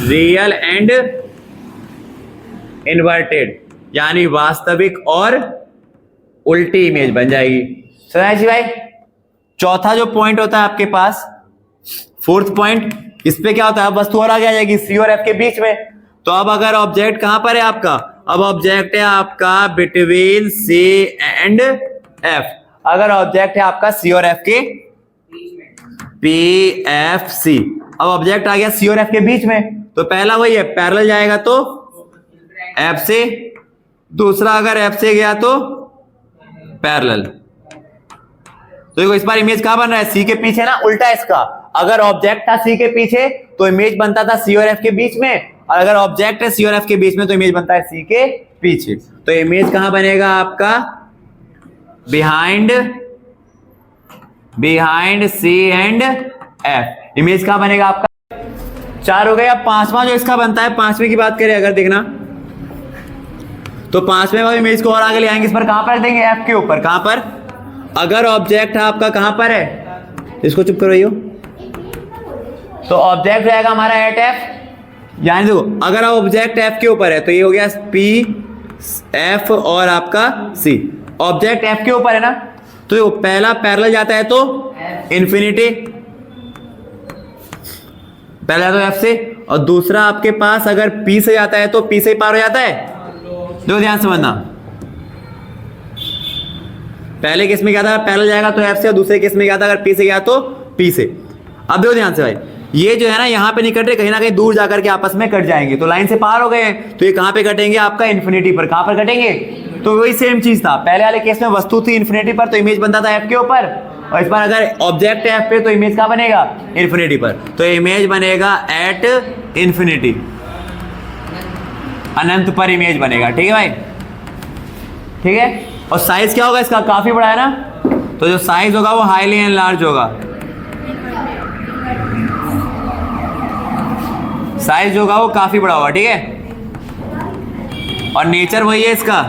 रियल एंड इन्वर्टेड, यानी वास्तविक और उल्टी इमेज बन जाएगी। समझ जी भाई। चौथा जो पॉइंट होता है आपके पास, फोर्थ पॉइंट, इस पे क्या होता है, वस्तु और आगे आ जाएगी सी और एफ के बीच में। तो अब अगर ऑब्जेक्ट कहां पर है आपका, अब ऑब्जेक्ट है आपका बिटवीन सी एंड एफ। अगर ऑब्जेक्ट है आपका सी और एफ के पी एफ सी, अब ऑब्जेक्ट आ गया सी और एफ के बीच में, तो पहला वही है पैरेलल जाएगा तो एफ से, दूसरा अगर एफ से गया तो पैरेलल। तो देखो इस बार इमेज कहां बन रहा है, सी के पीछे ना, उल्टा इसका। अगर ऑब्जेक्ट था सी के पीछे तो इमेज बनता था सी और एफ के बीच में, और अगर ऑब्जेक्ट है सी और एफ के बीच में तो इमेज बनता है सी के पीछे। तो इमेज कहां बनेगा आपका, behind C and F. Image कहां बनेगा आपका, 4 हो गए। अब पांचवा जो इसका बनता है, पांचवे की बात करें अगर देखना, तो पांचवें वाले इमेज को और आगे ले आएंगे, इस पर कहां पर देंगे, एफ के ऊपर। कहां पर, अगर ऑब्जेक्ट है आपका कहां पर है, इसको चुप करो, तो ऑब्जेक्ट रहेगा हमारा एट एफ, यानी देखो अगर ऑब्जेक्ट एफ के ऊपर है तो ये हो गया पी एफ और आपका सी। ऑब्जेक्ट एफ के ऊपर है ना, तो देखो पहला पैरेलल जाता है तो इन्फिनिटी, पहला तो एफ से, और दूसरा आपके पास अगर पी से जाता है तो पी से पार हो जाता है। देखो ध्यान समझना, पहले केस में क्या था, पैरेलल जाएगा तो एफ से, और दूसरे केस में क्या था, अगर पी से गया तो पी से। अब देखो ध्यान से भाई, ये जो है ना यहाँ पे नहीं कट रहे, कहीं ना कहीं दूर जाकर के आपस में कट जाएंगे, तो लाइन से पार हो गए हैं, तो ये कहां पे कटेंगे आपका, इन्फिनिटी पर। कहां पर कटेंगे, तो वही सेम चीज था, पहले वाले केस में वस्तु थी इन्फिनिटी पर तो इमेज बनता था एफ के ऊपर, और इस बार अगर ऑब्जेक्ट है एफ पे तो इमेज कहां बनेगा, इन्फिनिटी पर। तो इमेज बनेगा एट इन्फिनिटी, अनंत पर इमेज बनेगा। ठीक है भाई, ठीक है। और साइज क्या होगा इसका, काफी बड़ा है ना, तो जो साइज होगा वो हाईली एनलार्ज होगा, साइज जो होगा वो काफी बड़ा होगा। ठीक है, और नेचर वही है इसका,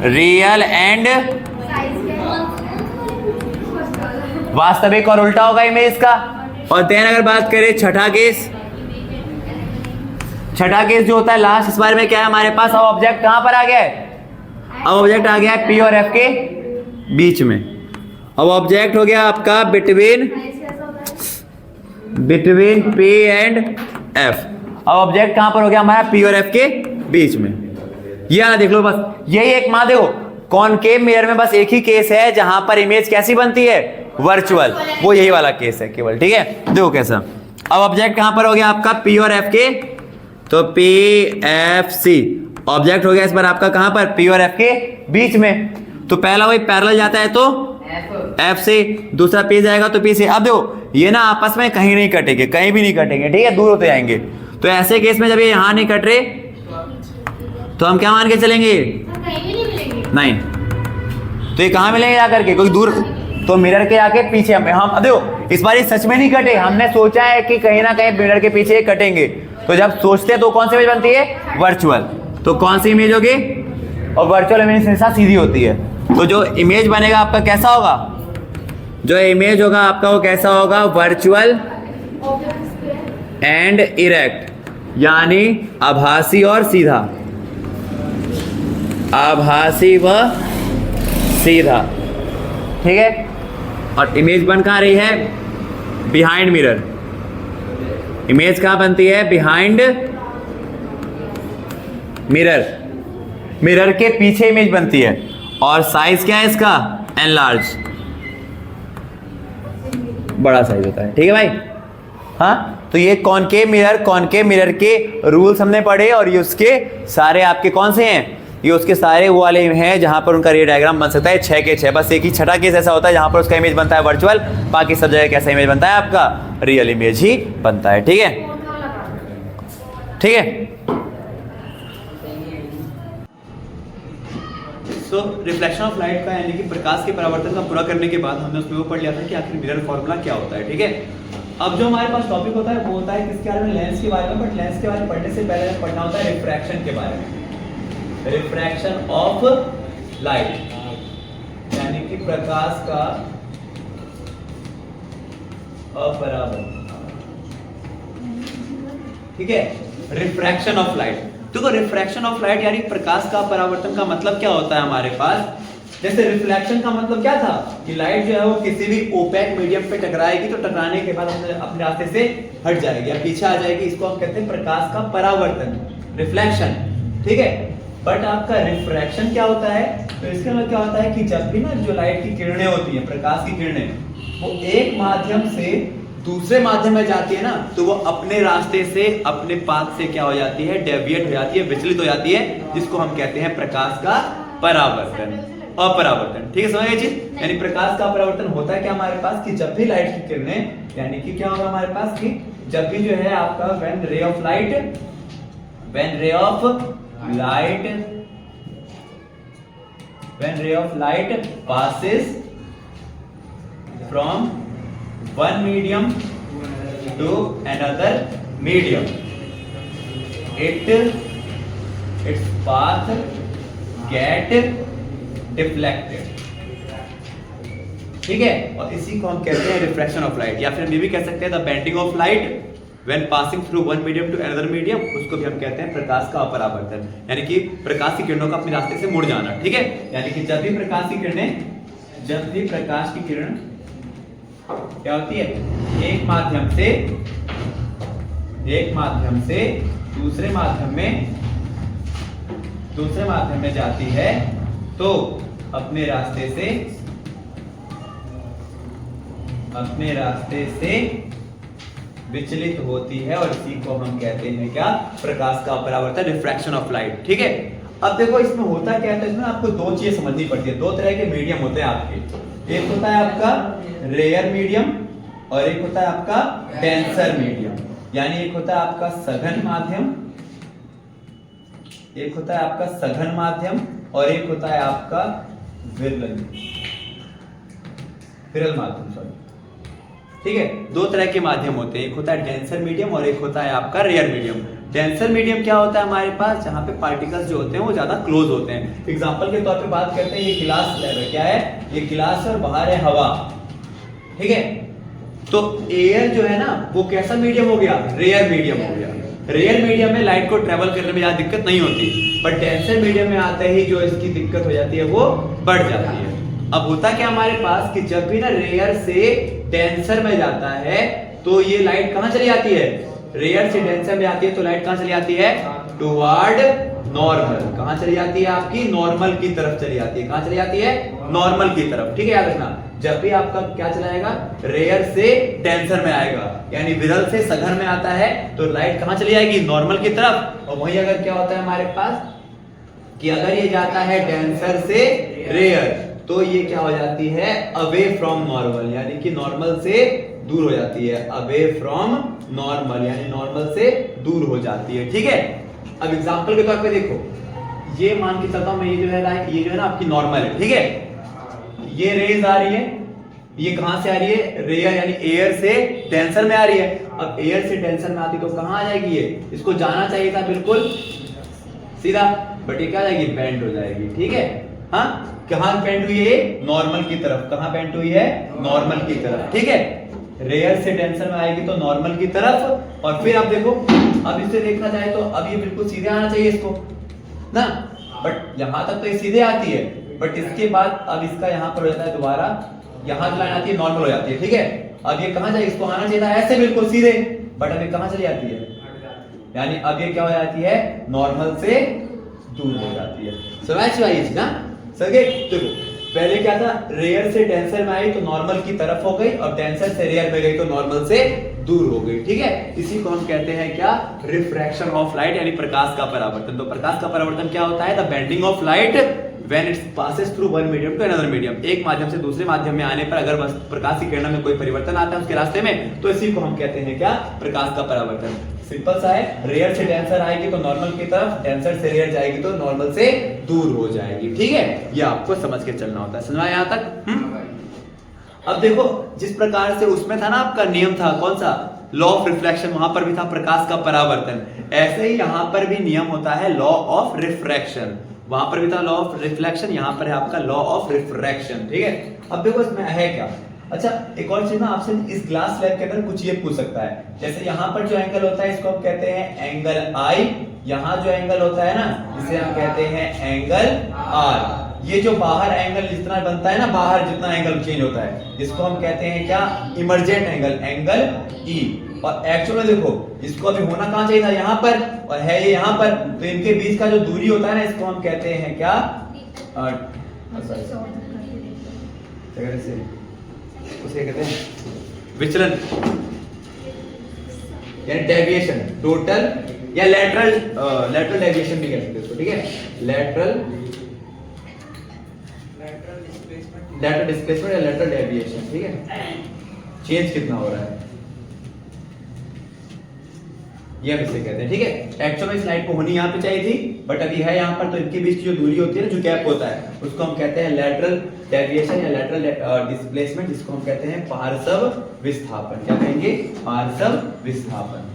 रियल एंड वास्तविक, और उल्टा होगा इमेज का। और देन अगर बात करें छठा केस, छठा केस जो होता है लास्ट, इस बारे में क्या है हमारे पास, अब ऑब्जेक्ट कहां पर आ गया है, अब ऑब्जेक्ट आ गया है पी और एफ के बीच में। अब ऑब्जेक्ट हो गया आपका बिटवीन पी एंड एफ। अब ऑब्जेक्ट कहां पर हो गया हमारा, पी और एफ के बीच में। ये ना देख लो, बस यही एक मान देखो, कॉनकेव मिरर में बस एक ही केस है जहां पर इमेज कैसी बनती है, वर्चुअल, वो यही वाला केस है केवल। ठीक है, देखो कैसा। अब ऑब्जेक्ट कहां पर हो गया आपका, पी और एफ के, तो पी एफ सी ऑब्जेक्ट हो गया इस बार आपका कहां पर, पी और एफ के बीच में। तो पहला वही पैरेलल जाता है तो एफ से, दूसरा पी जाएगा तो पी से। अब देखो ये ना आपस में कहीं नहीं कटेंगे, कहीं भी नहीं कटेंगे, ठीक है, दूर होते जाएंगे। तो ऐसे केस में जब ये यहां नहीं कट रहे तो हम क्या मान के चलेंगे, नहीं, तो ये कहां मिलेंगे जाकर के, कोई दूर, तो मिरर के आके पीछे हम देखो इस बार ये सच में नहीं कटे, हमने सोचा है कि कहीं ना कहीं मिरर के पीछे कटेंगे। तो जब सोचते हैं तो कौन सी इमेज बनती है, वर्चुअल। तो कौन सी इमेज होगी, और वर्चुअल इमेज हमेशा सीधी होती है। तो जो इमेज बनेगा आपका कैसा होगा, जो इमेज होगा आपका वो कैसा होगा, वर्चुअल एंड इरेक्ट, यानी आभासी और सीधा, आभासी व सीधा। ठीक है, और इमेज बन कहां रही है, बिहाइंड मिरर। इमेज कहां बनती है, बिहाइंड मिरर, मिरर के पीछे इमेज बनती है। और साइज क्या है इसका, एनलार्ज, बड़ा साइज होता है। ठीक है भाई, हाँ। तो ये कॉनकेव मिरर के रूल्स हमने पढ़े, और ये उसके सारे आपके कौन से हैं, ये उसके सारे वो वाले हैं जहां पर उनका रे डायग्राम बन सकता है 6 के 6। बस एक ही छठा केस ऐसा होता है जहां पर उसका इमेज बनता है वर्चुअल, बाकी सब जगह कैसा इमेज बनता है आपका, रियल इमेज ही बनता है। ठीक है, ठीक है। सो रिफ्लेक्शन ऑफ लाइट का यानी कि प्रकाश के परावर्तन का पूरा करने के बाद हमने उसमें वो पढ़ लिया था कि आखिर मिरर फॉर्मूला क्या होता है। ठीक है, अब जो हमारे पास टॉपिक होता है वो होता है किसके बारे में, लेंस के बारे में। बट लेंस के बारे में पढ़ने से पहले पढ़ना होता है रिफ्रैक्शन के बारे में, रिफ्रैक्शन ऑफ लाइट, यानी कि प्रकाश का अपरावर्तन। ठीक है, रिफ्रैक्शन ऑफ लाइट। देखो रिफ्रैक्शन ऑफ लाइट यानी प्रकाश का परावर्तन का मतलब क्या होता है हमारे पास, जैसे रिफ्लेक्शन का मतलब क्या था कि लाइट जो है वो किसी भी ओपेक मीडियम पे टकराएगी तो टकराने के बाद अपने रास्ते से हट जाएगी या पीछे आ जाएगी, इसको हम कहते हैं प्रकाश का परावर्तन, रिफ्लेक्शन, ठीक है। बट आपका रिफ्रैक्शन क्या होता है, तो इसका मतलब क्या होता है कि जब भी ना जो लाइट की किरणें होती हैं, प्रकाश की किरणें, वो एक माध्यम से दूसरे माध्यम में जाती है ना, तो वो अपने रास्ते से, अपने पाथ से क्या हो जाती है, डेविएट हो जाती है, विचलित हो जाती है, जिसको हम कहते हैं प्रकाश का परावर्तन, अपरावर्तन। ठीक है, समझ गए चीज। यानी प्रकाश का परावर्तन होता है क्या हमारे पास कि जब भी लाइट की किरणें, यानी कि क्या होगा हमारे पास कि जब भी जो है आपका व्हेन रे of light passes from one medium to another medium, its path get deflected, ठीक है। और इसी को हम कहते हैं रिफ्रैक्शन ऑफ लाइट, या फिर हम ये भी कह सकते हैं the bending of light when passing through one medium to another medium, उसको भी हम कहते हैं प्रकाश का अपरावर्तन, यानी कि प्रकाश की किरणों का अपने रास्ते से मुड़ जाना, ठीक है। यानी कि जब भी प्रकाश की किरण क्या होती है, एक माध्यम से दूसरे माध्यम में जाती है, तो अपने रास्ते से विचलित होती है, और इसी को हम कहते हैं क्या, प्रकाश का अपरावर्तन, रिफ्रैक्शन ऑफ लाइट, ठीक है। अब देखो इसमें होता क्या है, इसमें आपको दो चीजें समझनी पड़ती है। दो तरह के मीडियम होते हैं आपके, एक होता है आपका रेयर मीडियम और एक होता है आपका डेंसर मीडियम, यानी एक होता है आपका सघन माध्यम और एक होता है आपका विरल माध्यम, सॉरी, ठीक है। दो तरह के माध्यम होते हैं, एक होता है डेंसर मीडियम और एक होता है आपका रेयर मीडियम। डेंसर मीडियम क्या होता है हमारे पास, जहां पे पार्टिकल्स जो होते हैं वो ज्यादा क्लोज होते हैं। एग्जांपल के तौर पे बात करते हैं, ये गिलास क्या है, ये गिलास और बाहर है हवा, ठीक है। तो एयर जो है ना वो कैसा मीडियम हो गया, रेयर मीडियम हो गया। रेयर मीडियम में लाइट को ट्रेवल करने में ज्यादा दिक्कत नहीं होती, बट डेंसर मीडियम में आते ही जो इसकी दिक्कत हो जाती है वो बढ़ जाती है। अब होता क्या हमारे पास कि जब भी ना रेयर से डेंसर में जाता है तो ये लाइट कहां चली जाती है, रेयर से डेंसर में आती है तो लाइट कहां चली जाती है, टुवर्ड नॉर्मल। कहां चली जाती है आपकी, नॉर्मल की तरफ चली जाती है। कहां चली जाती है, नॉर्मल की तरफ, ठीक है। याद रखना, जब भी आपका क्या चलाएगा, रेयर से डेंसर में आएगा, यानी विरल से सघन में आता है तो लाइट कहां चली जाएगी, नॉर्मल की तरफ। और वहीं अगर क्या होता है हमारे पास कि अगर ये जाता है डेंसर से रेयर, तो ये क्या हो जाती है, अवे फ्रॉम नॉर्मल, यानी कि नॉर्मल से दूर हो जाती है। अवे फ्रॉम नॉर्मल यानी नॉर्मल से दूर हो जाती है, ठीक है। अब एग्जांपल के तौर पे देखो, ये मान के चलता हूं मैं, ये जो है ना आपकी नॉर्मल है, ठीक है। ये रेज आ रही है, ये कहां से आ रही है, रेयर यानी एयर से डेंसर में आ रही है। अब एयर से डेंसर में आती तो कहां आ जाएगी, ये इसको जाना चाहिए था बिल्कुल सीधा, बट ये क्या जाएगी, बेंड हो जाएगी, ठीक है। हाँ, कहां बेंड हुई है, नॉर्मल की तरफ। कहां बेंड हुई है, नॉर्मल की तरफ, ठीक है। रेयर से डेंसर में आएगी तो नॉर्मल की तरफ। और फिर आप देखो, अब इसे देखा जाए तो अब ये बिल्कुल सीधे आना चाहिए इसको ना, बट यहां तक तो ये सीधे आती है, बट इसके बाद अब इसका यहां पर हो जाता है दोबारा, यहां लाइन आती है, नॉर्मल हो जाती है, ठीक है। अब ये कहां जाए, इसको आना चाहिए था ऐसे बिल्कुल सीधे, बट अब ये कहां चली जाती है, यानी अब ये क्या हो जाती है, नॉर्मल से दूर हो जाती है। समझ में आई ये चीज ना, सगे। देखो पहले क्या था, रेयर से डेंसर में आई तो नॉर्मल की तरफ हो गई, और डेंसर से रेयर में गई तो नॉर्मल से दूर हो गई, ठीक है। इसी को हम कहते हैं क्या, रिफ्रैक्शन ऑफ लाइट, यानी प्रकाश का परावर्तन। तो प्रकाश का परावर्तन क्या होता है, the bending of light when it passes through one medium to another medium. एक माध्यम से दूसरे माध्यम में आने पर अगर प्रकाश की किरणों में कोई परिवर्तन आता है उसके रास्ते में, तो इसी को हम कहते हैं क्या, प्रकाश का परावर्तन। सिंपल सा है, रेयर से डेंसर आएगी तो नॉर्मल की तरफ, डेंसर से रेयर जाएगी तो नॉर्मल से दूर हो जाएगी, ठीक है। ये आपको समझ के चलना होता है, समझ आया यहां तक। अब देखो, जिस प्रकार से उसमें था ना आपका नियम था, कौन सा, लॉ ऑफ रिफ्लेक्शन, वहां पर भी था प्रकाश का परावर्तन। ऐसे ही यहां पर भी नियम होता है लॉ ऑफ रिफ्रैक्शन। वहां पर भी था लॉ ऑफ रिफ्लेक्शन, यहां पर है आपका लॉ ऑफ रिफ्रैक्शन, ठीक है। अब देखो इसमें है क्या, अच्छा एक और चीज ना, आपसे इस ग्लास स्लैब के अंदर कुछ ये पूछ सकता है, जैसे यहां पर जो एंगल होता है इसको हम कहते हैं एंगल आई, यहाँ जो एंगल होता है ना, इसे हम कहते हैं एंगल आर। ये जो बाहर एंगल जितना बनता है ना, बाहर जितना एंगल चेंज होता है, इसको हम कहते हैं क्या? Emergent angle, angle E. और एक्चुअल में देखो, इसको अभी होना कहाँ चाहिए था? यहाँ पर, और है ये यहाँ पर। तो इनके बीच का जो दूरी होता है ना, इसको हम कहते हैं क्या? उसे कहते हैं विचलन, यानी डेविएशन, टोटल या लेटरल डेविएशन भी कह सकते हैं इसको, ठीक है? लेटरल डिस्प्लेसमेंट या लेटरल डेविएशन, ठीक है? चेंज कितना हो रहा है, ये हम इसे कहते हैं, ठीक है? एक्चुअल में स्लाइड को होनी यहाँ पे चाहिए थी, बट अभी है यहाँ पर। तो इनके बीच की जो दूरी होती है ना, जो गैप होता है, उसको हम कहते हैं लेटरल डेविएशन या लेटरल डिस्प्लेसमेंट, जिसको हम कहते हैं पार्श्व विस्थापन। क्या कहेंगे? पार्श्व विस्थापन,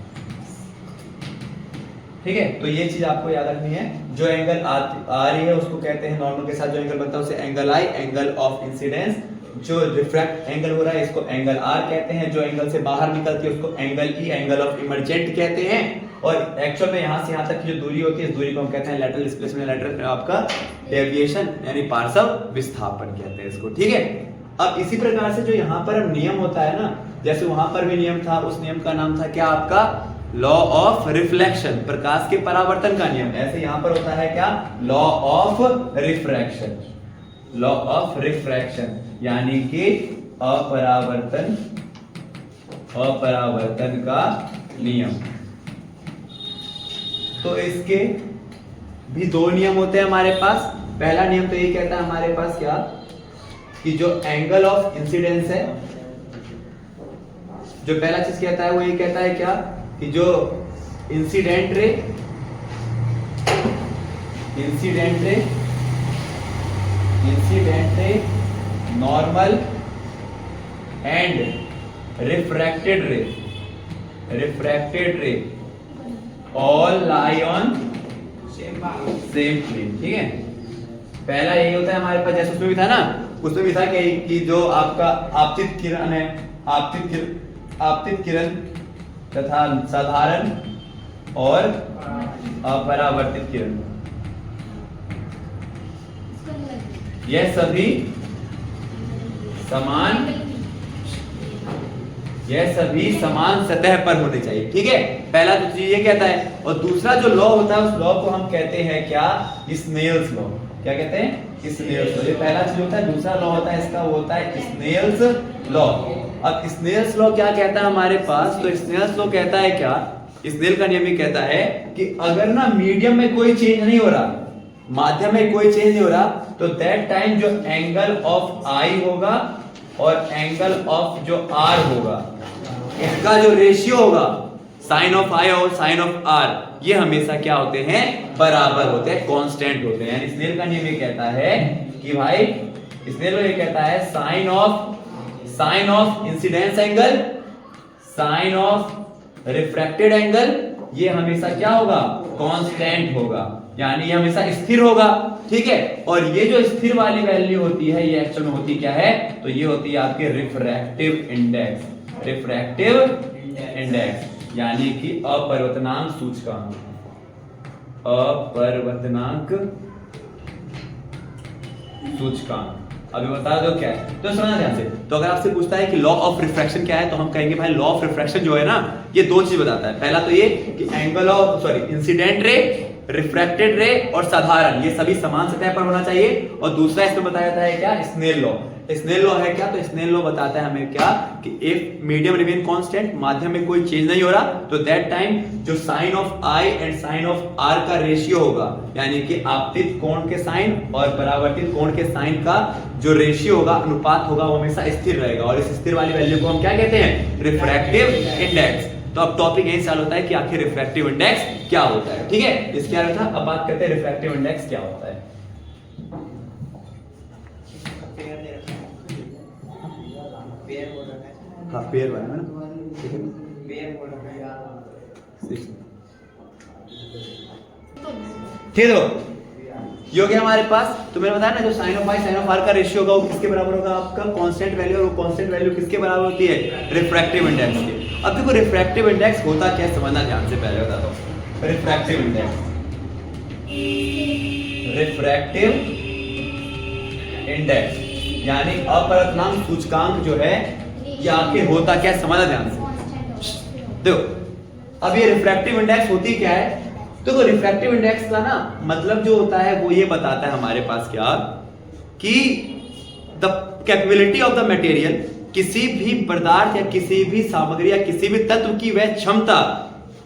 ठीक है? तो ये चीज आपको याद रखनी है। जो एंगल आ रही है उसको कहते हैं, नॉर्मल के साथ जो एंगल बनता है उसे angle I, angle of incidence. जो रिफ्रैक्ट एंगल हो रहा है इसको एंगल आर कहते हैं। जो एंगल से बाहर निकलती है उसको angle E, angle of emergent कहते हैं। और एक्चुअल में यहाँ से यहाँ तक की जो दूरी होती है, इस दूरी को हम कहते हैं लेटरल डिस्प्लेसमेंट, लेटरल आपका डेविएशन, यानी पार्श्व विस्थापन कहते हैं इसको, ठीक है? अब इसी प्रकार से जो यहाँ पर अब नियम होता है ना, जैसे वहां पर भी नियम था, उस नियम का नाम था क्या? आपका लॉ ऑफ रिफ्लेक्शन, प्रकाश के परावर्तन का नियम। ऐसे यहाँ पर होता है क्या? Law of refraction, law of refraction, यानी कि अपरावर्तन का नियम। तो इसके भी दो नियम होते हैं हमारे पास। पहला नियम तो ये कहता है हमारे पास क्या? कि जो एंगल ऑफ इंसिडेंस है, जो पहला चीज कहता है वो ये कहता है क्या? कि जो incident ray normal and refracted ray all lie on same plane, ठीक है? पहला यही होता है हमारे पास। जैसे उसमें भी था ना, उसमें भी था कि जो आपका आपतित किरण है, आपतित किरण तथा साधारण और अपरावर्तित किरण, यह सभी समान सतह पर होने चाहिए, ठीक है? पहला तो ये कहता है। और दूसरा जो लॉ होता है, उस लॉ को हम कहते हैं क्या? Snell's law. क्या कहते हैं? Snell's law. ये पहला चीज होता है। दूसरा लॉ होता है इसका, वो होता है स्नेल्स लॉ। अब स्नेल्स लॉ क्या कहता है हमारे पास? तो स्नेल्स लॉ कहता है क्या? स्नेल का नियम ये कहता है कि अगर ना मीडियम में कोई चेंज नहीं हो रहा, माध्यम में कोई चेंज नहीं हो रहा, तो दैट टाइम जो एंगल ऑफ आई होगा और एंगल ऑफ जो आर होगा, इसका जो रेशियो होगा, साइन ऑफ आई और साइन ऑफ आर, ये हमेशा क्या होते हैं? बराबर होते हैं, कांस्टेंट होते हैं। यानी स्नेल का नियम ये कहता है कि भाई, स्नेल ये कहता है sine of incidence angle, sine of refracted angle, ये हमेशा क्या होगा? कांस्टेंट होगा, यानी ये हमेशा स्थिर होगा, ठीक है? और ये जो स्थिर वाली वैल्यू होती है, ये एक्चुअल में होती क्या है? तो ये होती है आपके रिफ्रैक्टिव इंडेक्स, यानी कि अपरिवर्तनांक सूचकांक, अभी बता दो क्या है, तो समझना ध्यान से। तो अगर आपसे पूछता है कि लॉ ऑफ रिफ्रैक्शन क्या है, तो हम कहेंगे भाई लॉ ऑफ रिफ्रैक्शन जो है ना, ये दो चीज बताता है। पहला तो ये कि इंसिडेंट रे, रिफ्रैक्टेड रे और साधारण, ये सभी समान सतह पर होना चाहिए। और दूसरा इसमें बताया जाता है क्या? Snell law. स्नेल लॉ है क्या? तो स्नेल लॉ बताता है हमें क्या? कि इफ मीडियम रिमेन कांस्टेंट, माध्यम में कोई चेंज नहीं हो रहा, तो दैट टाइम जो sine of I and sine of R का रेशियो होगा, यानी कि आपतित कोण के साइन और परावर्तित कोण के साइन का जो रेशियो होगा, अनुपात होगा, वो हमेशा स्थिर रहेगा। और इस स्थिर वाली वैल्यू को हम क्या कहते हैं? Refractive index. तो अब टॉपिक यही चालू होता है कि आखिर रिफ्रैक्टिव इंडेक्स क्या होता है, ठीक है? इसके आगे था, अब बात करते हैं रिफ्रैक्टिव इंडेक्स क्या होता है। हाँ, पेयर वाला है ना, ठीक है? ठीक है, ये हो गया हमारे पास। तो मैंने बताया ना, जो sine of I sine of R का रेशियो होगा, वो किसके बराबर होगा? आपका कांस्टेंट वैल्यू। और वो कांस्टेंट वैल्यू किसके बराबर होती है? रिफ्रैक्टिव इंडेक्स के। अब देखो रिफ्रैक्टिव इंडेक्स होता क्या है, समझना ध्यान से, पहले बताता हूँ। Refractive index. रिफ्रैक्टिव इंडेक्स यानी अपवर्तनांक सूचकांक जो है ये आखिर होता क्या, समझना ध्यान से। देखो अब ये रिफ्रैक्टिव इंडेक्स होती क्या है, तो रिफ्रैक्टिव इंडेक्स का ना मतलब जो होता है वो ये बताता है हमारे पास क्या, कि the capability of the material, किसी भी पदार्थ या किसी भी सामग्री या किसी भी तत्व की वह क्षमता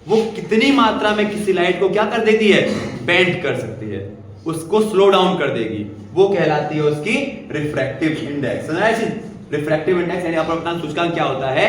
वो कितनी मात्रा में किसी लाइट को क्या कर देती है, बेंड कर सकती है, उसको स्लो डाउन कर देगी, वो कहलाती है उसकी रिफ्रैक्टिव इंडेक्स। समझ आया चीज? रिफ्रैक्टिव इंडेक्स यानी अपवर्तनांक सूचकांक क्या होता है,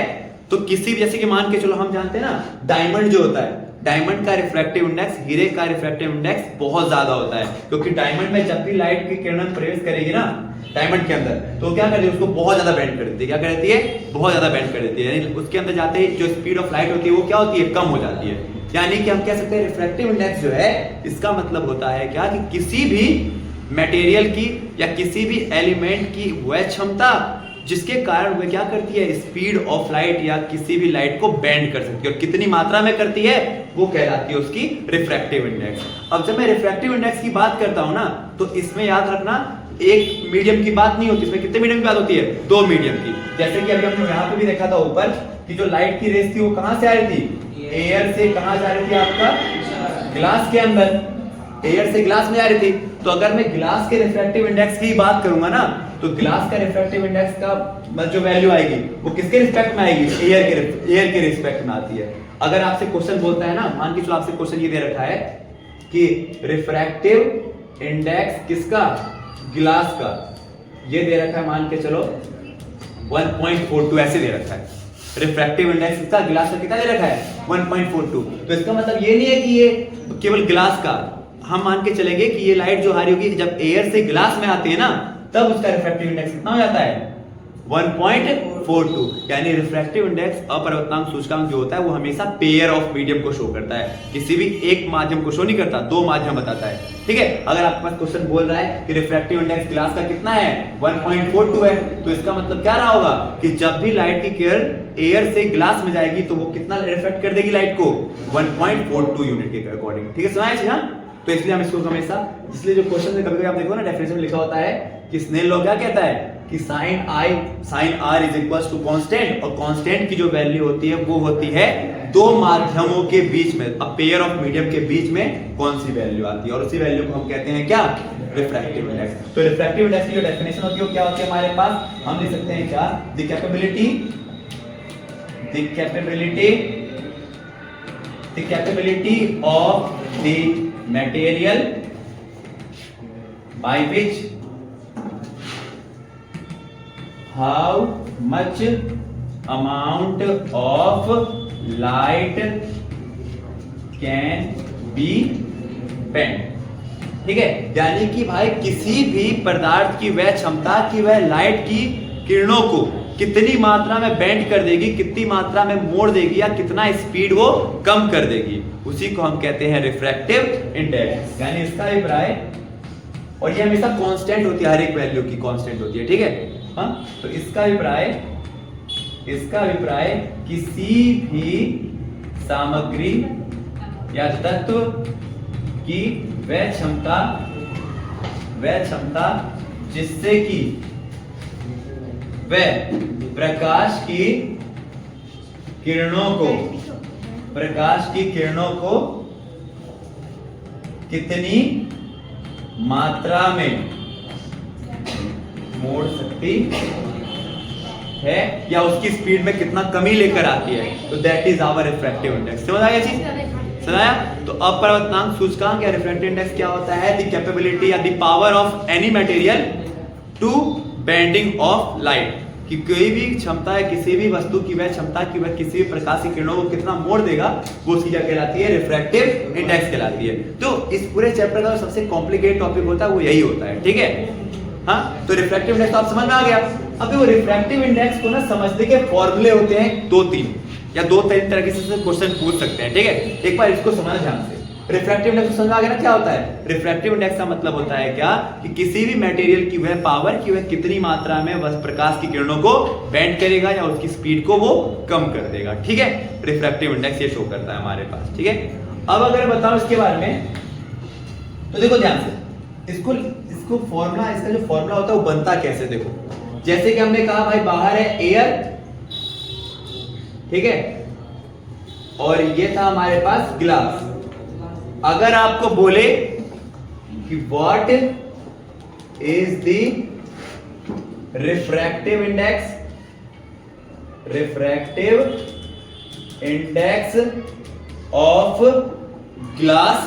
तो किसी भी, जैसे कि मान के चलो हम जानते हैं ना डायमंड जो होता है, डायमंड का रिफ्रैक्टिव इंडेक्स, हीरे का रिफ्रैक्टिव इंडेक्स बहुत ज्यादा होता है, क्योंकि डायमंड में जब भी लाइट की किरण प्रवेश करेगी ना डायमंड के अंदर, तो क्या करती है, उसको बहुत ज्यादा बेंड कर देती है। क्या करती है, बहुत ज्यादा बेंड कर देती है, यानी उसके अंदर जाते ही जो स्पीड ऑफ लाइट होती है वो क्या होती है, कम हो जाती है। यानी कि हम कह सकते हैं रिफ्रैक्टिव इंडेक्स जो है, इसका मतलब होता है क्या, कि किसी भी मटेरियल की या किसी भी एलिमेंट की वह क्षमता जिसके कारण वह क्या करती है, स्पीड ऑफ लाइट या किसी भी लाइट को बेंड कर सकती है, और कितनी मात्रा में करती है वो कहलाती है उसकी रिफ्रैक्टिव इंडेक्स। अब जब मैं रिफ्रैक्टिव इंडेक्स की बात करता हूं ना, तो इसमें याद रखना एक मीडियम की बात नहीं होती, इसमें कितने मीडियम की बात होती है, दो मीडियम की। जैसे कि अभी हमने यहाँ पे भी देखा था ऊपर कि जो लाइट की रेस थी वो कहां से आ रही थी, एयर से कहां जा रही थी, आपका ग्लास के अंदर, एयर से ग्लास में आ रही थी। तो अगर मैं ग्लास के रिफ्रैक्टिव इंडेक्स की बात करूंगा ना, तो ग्लास का रिफ्रैक्टिव इंडेक्स का जो वैल्यू आएगी वो किसके रिस्पेक्ट में आएगी, एयर के रिस्पेक्ट में आती है। अगर आपसे क्वेश्चन बोलता है ना, मान के चलो आपसे क्वेश्चन ये दे रखा है कि रिफ्रैक्टिव इंडेक्स किसका, ग्लास का, ये दे रखा है मान के चलो 1.42 ऐसे दे रखा है। रिफ्रैक्टिव इंडेक्स किसका, ग्लास का कितना दे रखा है, 1.42। तो इसका मतलब ये नहीं है कि ये केवल ग्लास का, हम मान के चलेंगे कि ये लाइट जो आ रही होगी जब एयर से ग्लास में आती है ना, तब उसका रिफ्रैक्टिव इंडेक्स कितना हो जाता है, 1.42। यानी रिफ्रैक्टिव इंडेक्स अपवर्तनांक सूचकांक जो होता है वो हमेशा पेयर ऑफ मीडियम को शो करता है, किसी भी एक माध्यम को शो नहीं करता, दो माध्यम बताता है। ठीक है, अगर आपके पास क्वेश्चन बोल रहा है कि रिफ्रैक्टिव इंडेक्स ग्लास का कितना है, 1.42 है, तो इसका मतलब क्या रहा होगा कि जब भी लाइट की किरण एयर से ग्लास में जाएगी तो वो कितना रिफ्लेक्ट कर देगी लाइट को, 1.42 यूनिट के अकॉर्डिंग। ठीक है, समझ आया? तो इसलिए हम इसको हमेशा, इसलिए जो क्वेश्चन में कभी-कभी आप देखो ना डेफिनेशन में लिखा होता है कि स्नेल लॉ क्या कहता है कि sin r is equals to constant, और कांस्टेंट की जो वैल्यू होती है वो होती है दो माध्यमों के बीच में, अ पेयर ऑफ मीडियम के बीच में कौन सी वैल्यू आती है, और उसी वैल्यू को हम कहते हैं क्या, रिफ्रैक्टिव इंडेक्स। तो रिफ्रैक्टिव इंडेक्स की जो डेफिनेशन होती है वो क्या होती है हमारे पास, हम लिख सकते हैं क्या, the capability of the material by which how much amount of light can be bent। ठीक है, यानी कि भाई किसी भी पदार्थ की वह क्षमता कि वह लाइट की किरणों को कितनी मात्रा में बेंड कर देगी, कितनी मात्रा में मोड़ देगी, या कितना स्पीड वो कम कर देगी, उसी को हम कहते हैं रिफ्रैक्टिव इंडेक्स। यानी इसका अभिप्राय, और ये हमेशा कांस्टेंट होती है, हर एक वैल्यू की कांस्टेंट होती है। ठीक है, हाँ, तो इसका अभिप्राय किसी भी सामग्री या तत्व की वह क्षमता जिससे कि वह प्रकाश की किरणों को कितनी मात्रा में मोड़ सकती है या उसकी स्पीड में कितना कमी लेकर आती है, तो that is our refractive index. समझ आया चीज, समझाया? तो अपवर्तनांक सूचकांक या रिफ्रैक्टिव इंडेक्स क्या होता है, द कैपेबिलिटी या the power of any material to bending of light, कि कोई भी क्षमता है किसी भी वस्तु की वह क्षमता कि वह किसी भी प्रकाश की किरणों को कितना मोड़ देगा, वो उसकी क्या कहलाती है, रिफ्रैक्टिव इंडेक्स कहलाती है। तो इस पूरे चैप्टर का सबसे कॉम्प्लिकेटेड टॉपिक होता है वो यही होता है। ठीक है, हाँ, तो रिफ्रैक्टिव इंडेक्स तो आप समझ में आ गया। अब वो रिफ्रैक्टिव इंडेक्स को ना समझने के फॉर्मूले होते हैं दो तीन तरीके से क्वेश्चन पूछ सकते हैं। ठीक है, एक बार इसको समझना ध्यान से। रिफ्रैक्टिव इंडेक्स समझ आ गया ना क्या होता है, रिफ्रैक्टिव इंडेक्स का मतलब होता है क्या, कि किसी भी मटेरियल की वह पावर कि वह कितनी मात्रा में वह प्रकाश की किरणों को बेंड करेगा या उसकी स्पीड को वो कम कर देगा। ठीक है, रिफ्रैक्टिव इंडेक्स ये शो करता है हमारे पास। ठीक है, अब अगर बताओ इसके बारे में, तो देखो ध्यान से, इसको फॉर्मूला, इसका जो फॉर्मूला होता है वो बनता कैसे, देखो जैसे कि हमने कहा भाई बाहर है एयर, ठीक है, और ये था हमारे पास ग्लास। अगर आपको बोले कि what is the refractive index of glass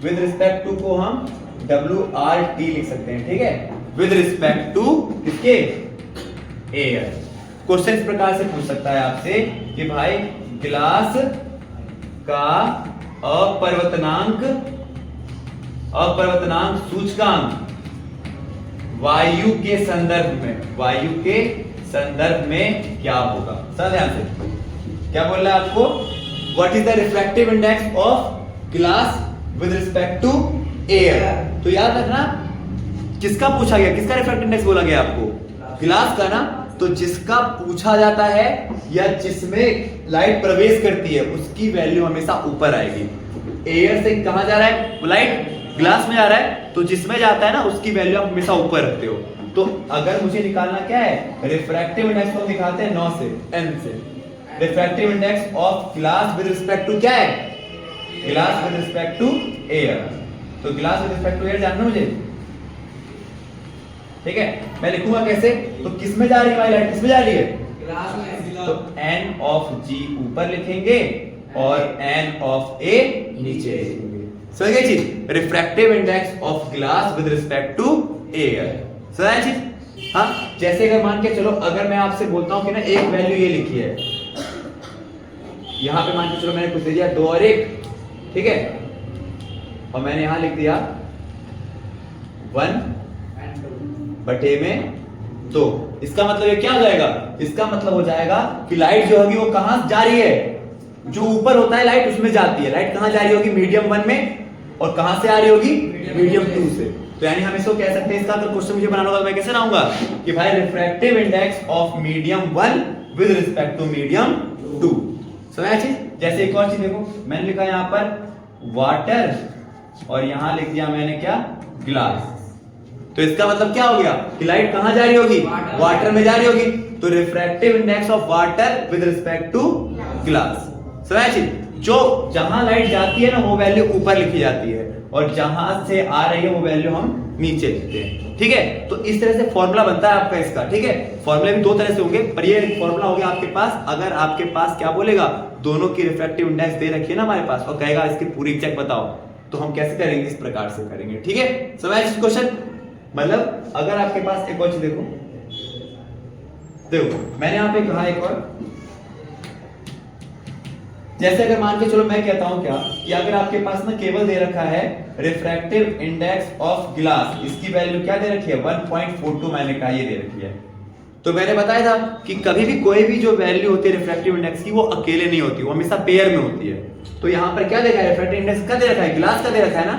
with respect to को हम WRT लिख सकते हैं, ठीक है, विद रिस्पेक्ट टू किसके, एयर। क्वेश्चन इस प्रकार से पूछ सकता है आपसे कि भाई ग्लास का अपवर्तनांक सूचकांक वायु के संदर्भ में क्या होगा। सर ध्यान से क्या बोल रहा है आपको, what is the refractive index of glass with respect to air. तो याद रखना किसका पूछा गया, किसका रिफ्रैक्टिव इंडेक्स बोला गया आपको, ग्लास का ना। तो जिसका पूछा जाता है या जिसमें लाइट प्रवेश करती है उसकी वैल्यू हमेशा ऊपर आएगी। एयर से कहां जा रहा है लाइट, ग्लास में जा रहा है, तो जिसमें जाता है ना उसकी वैल्यू आप हमेशा ऊपर रखते हो। तो अगर मुझे निकालना क्या है, रिफ्रैक्टिव इंडेक्स को दिखाते हैं 9 से n से। Refractive index of glass with respect to क्या है, glass with respect to air. तो glass with respect to air जानना मुझे, ठीक है। मैं लिखूंगा कैसे, तो किस में जा रही है भाई लाइट, किस में जा रही है, ग्लास में। तो n ऑफ g ऊपर लिखेंगे और n ऑफ a नीचे लिखेंगे। समझ गए चीज, refractive index of glass with respect to air. समझ चीज। हाँ, जैसे अगर मान के चलो, अगर मैं आपसे बोलता हूं कि ना एक वैल्यू ये लिखी है, यहां पे मान के चलो मैंने कुछ दे दिया 2 और 1, ठीक है, और मैंने यहां लिख दिया 1 बटे में 2। इसका मतलब ये क्या हो जाएगा, इसका मतलब हो जाएगा कि लाइट जो होगी वो कहां जा रही है, जो ऊपर होता है लाइट उसमें जाती है। लाइट कहां जा रही होगी, मीडियम 1 में, और कहां से आ रही होगी, मीडियम 2 से। तो यानी हम इसको कह सकते हैं, इसका अगर क्वेश्चन मुझे बनाना होगा तो मैं कैसे लाऊंगा कि भाई refractive index of medium 1 with respect to medium 2। समझ चीज। जैसे एक और चीज देखो, मैंने लिखा यहां पर वाटर और यहां लिख दिया मैंने क्या, ग्लास। तो इसका मतलब क्या हो गया कि लाइट कहां जा रही होगी, वाटर में जा रही होगी। तो refractive index of water with respect to glass. समझ, जो जहां लाइट जाती है ना वो वैल्यू ऊपर लिखी जाती है, और जहां से आ रही है वो वैल्यू हम नीचे लिखते हैं, ठीक है। तो इस तरह से फॉर्मूला बनता है आपका इसका, ठीक है। फॉर्मूले भी 2 तरह से होंगे, पर ये फॉर्मूला हो गया आपके पास अगर आपके पास क्या बोलेगा, दोनों की रिफ्रैक्टिव इंडेक्स दे रखी है ना हमारे पास, और कहेगा इसकी पूरी चेक बताओ, तो हम कैसे करेंगे, इस प्रकार से करेंगे, ठीक है। समझ क्वेश्चन। मतलब अगर आपके पास एक और चीज देखो मैंने यहां पे कहा एक और, जैसे अगर मान के चलो मैं कहता हूं क्या कि अगर आपके पास ना केवल दे रखा है रिफ्रैक्टिव इंडेक्स ऑफ ग्लास, इसकी वैल्यू क्या दे रखी है 1.42, मैंने कहा ये दे रखी है। तो मैंने बताया था कि कभी भी कोई भी जो वैल्यू होती है रिफ्रैक्टिव इंडेक्स की वो अकेले नहीं होती, वो हमेशा पेयर में होती है। तो यहां पर क्या देखा है, रिफ्रैक्टिव इंडेक्स का दे रखा है, ग्लास का दे रखा है ना।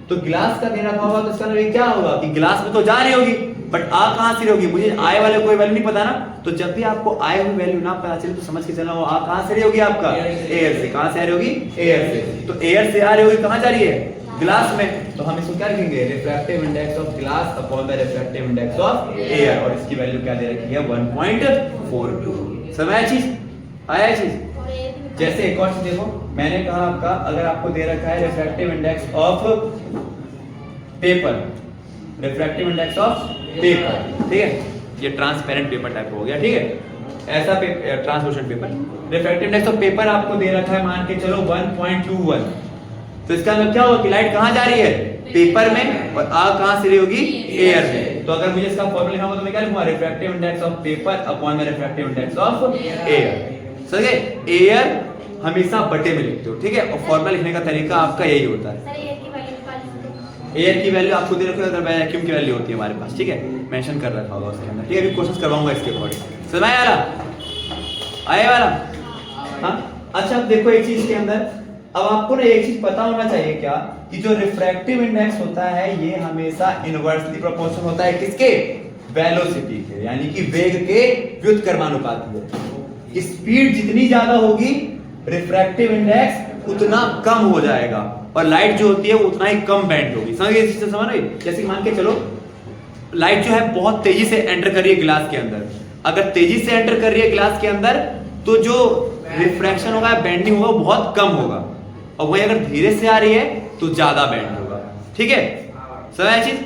तो ग्लास का दे रखा होगा तो इसका मतलब क्या होगा कि ग्लास में तो जा रही होगी, बट आ कहां से रही होगी, मुझे आए वाले कोई वैल्यू नहीं पता ना। तो जब भी आपको आए हुई वैल्यू ना पता चले तो समझ के चलना वो आ कहां से रही होगी, आपका एयर से। कहां से आ रही होगी, एयर से। तो एयर से आ रही होगी, कहां जा रही है, ग्लास में। तो हम इसको क्या लिखेंगे, refractive index of glass upon the refractive index of air, और इसकी वैल्यू क्या दे रखी है 1.42। समझ चीज, आया चीज। जैसे एक और चीज देखो, मैंने कहा आपका अगर आपको दे रखा है refractive index of paper, refractive index of paper, ठीक है, ये ट्रांसपेरेंट पेपर टाइप हो गया, ठीक है, ऐसा translucent paper. Refractive index of paper आपको दे रखा है मान के चलो 1.21। तो इसका मतलब क्या होगा कि लाइट कहां जा रही है, पेपर में, और आ कहां से रही होगी, एयर में। तो अगर मुझे इसका फॉर्मूला लिखना हो तो मैं क्या लिखूंगा, refractive index of paper upon the refractive index of air. समझे, एयर हमेशा बटे में लिखते हो, ठीक है, और फॉर्मूला लिखने का तरीका आपका यही होता है। एयर की वैल्यू आपको दे रखी है, अगर वैक्यूम की वैल्यू होती है हमारे पास, ठीक है, मेंशन कर रखा होगा उसके अंदर, ठीक है। अभी क्वेश्चंस करवाऊंगा इसके अकॉर्डिंग। समझ आया आए वाला, हाँ। अच्छा अब देखो एक चीज के अंदर, अब आपको ना एक चीज पता होना चाहिए क्या, कि जो रिफ्रैक्टिव इंडेक्स होता है ये हमेशा इनवर्सली प्रोपोर्शनल होता है किसके, वेलोसिटी के, यानी कि वेग के व्युत्क्रमानुपाती है। स्पीड जितनी ज्यादा होगी रिफ्रैक्टिव इंडेक्स उतना कम हो जाएगा, और लाइट जो होती है वो उतना ही कम बैंड होगी। समझ गए? समझ रहे? जैसे मान के चलो लाइट जो है बहुत तेजी से एंटर कर रही है ग्लास के अंदर, अगर तेजी से एंटर कर रही है ग्लास के अंदर तो जो रिफ्रैक्शन होगा, बेंडिंग होगा, वो बहुत कम होगा, और वही अगर धीरे से आ रही है तो ज्यादा बेंड होगा। ठीक है, समझ चीज?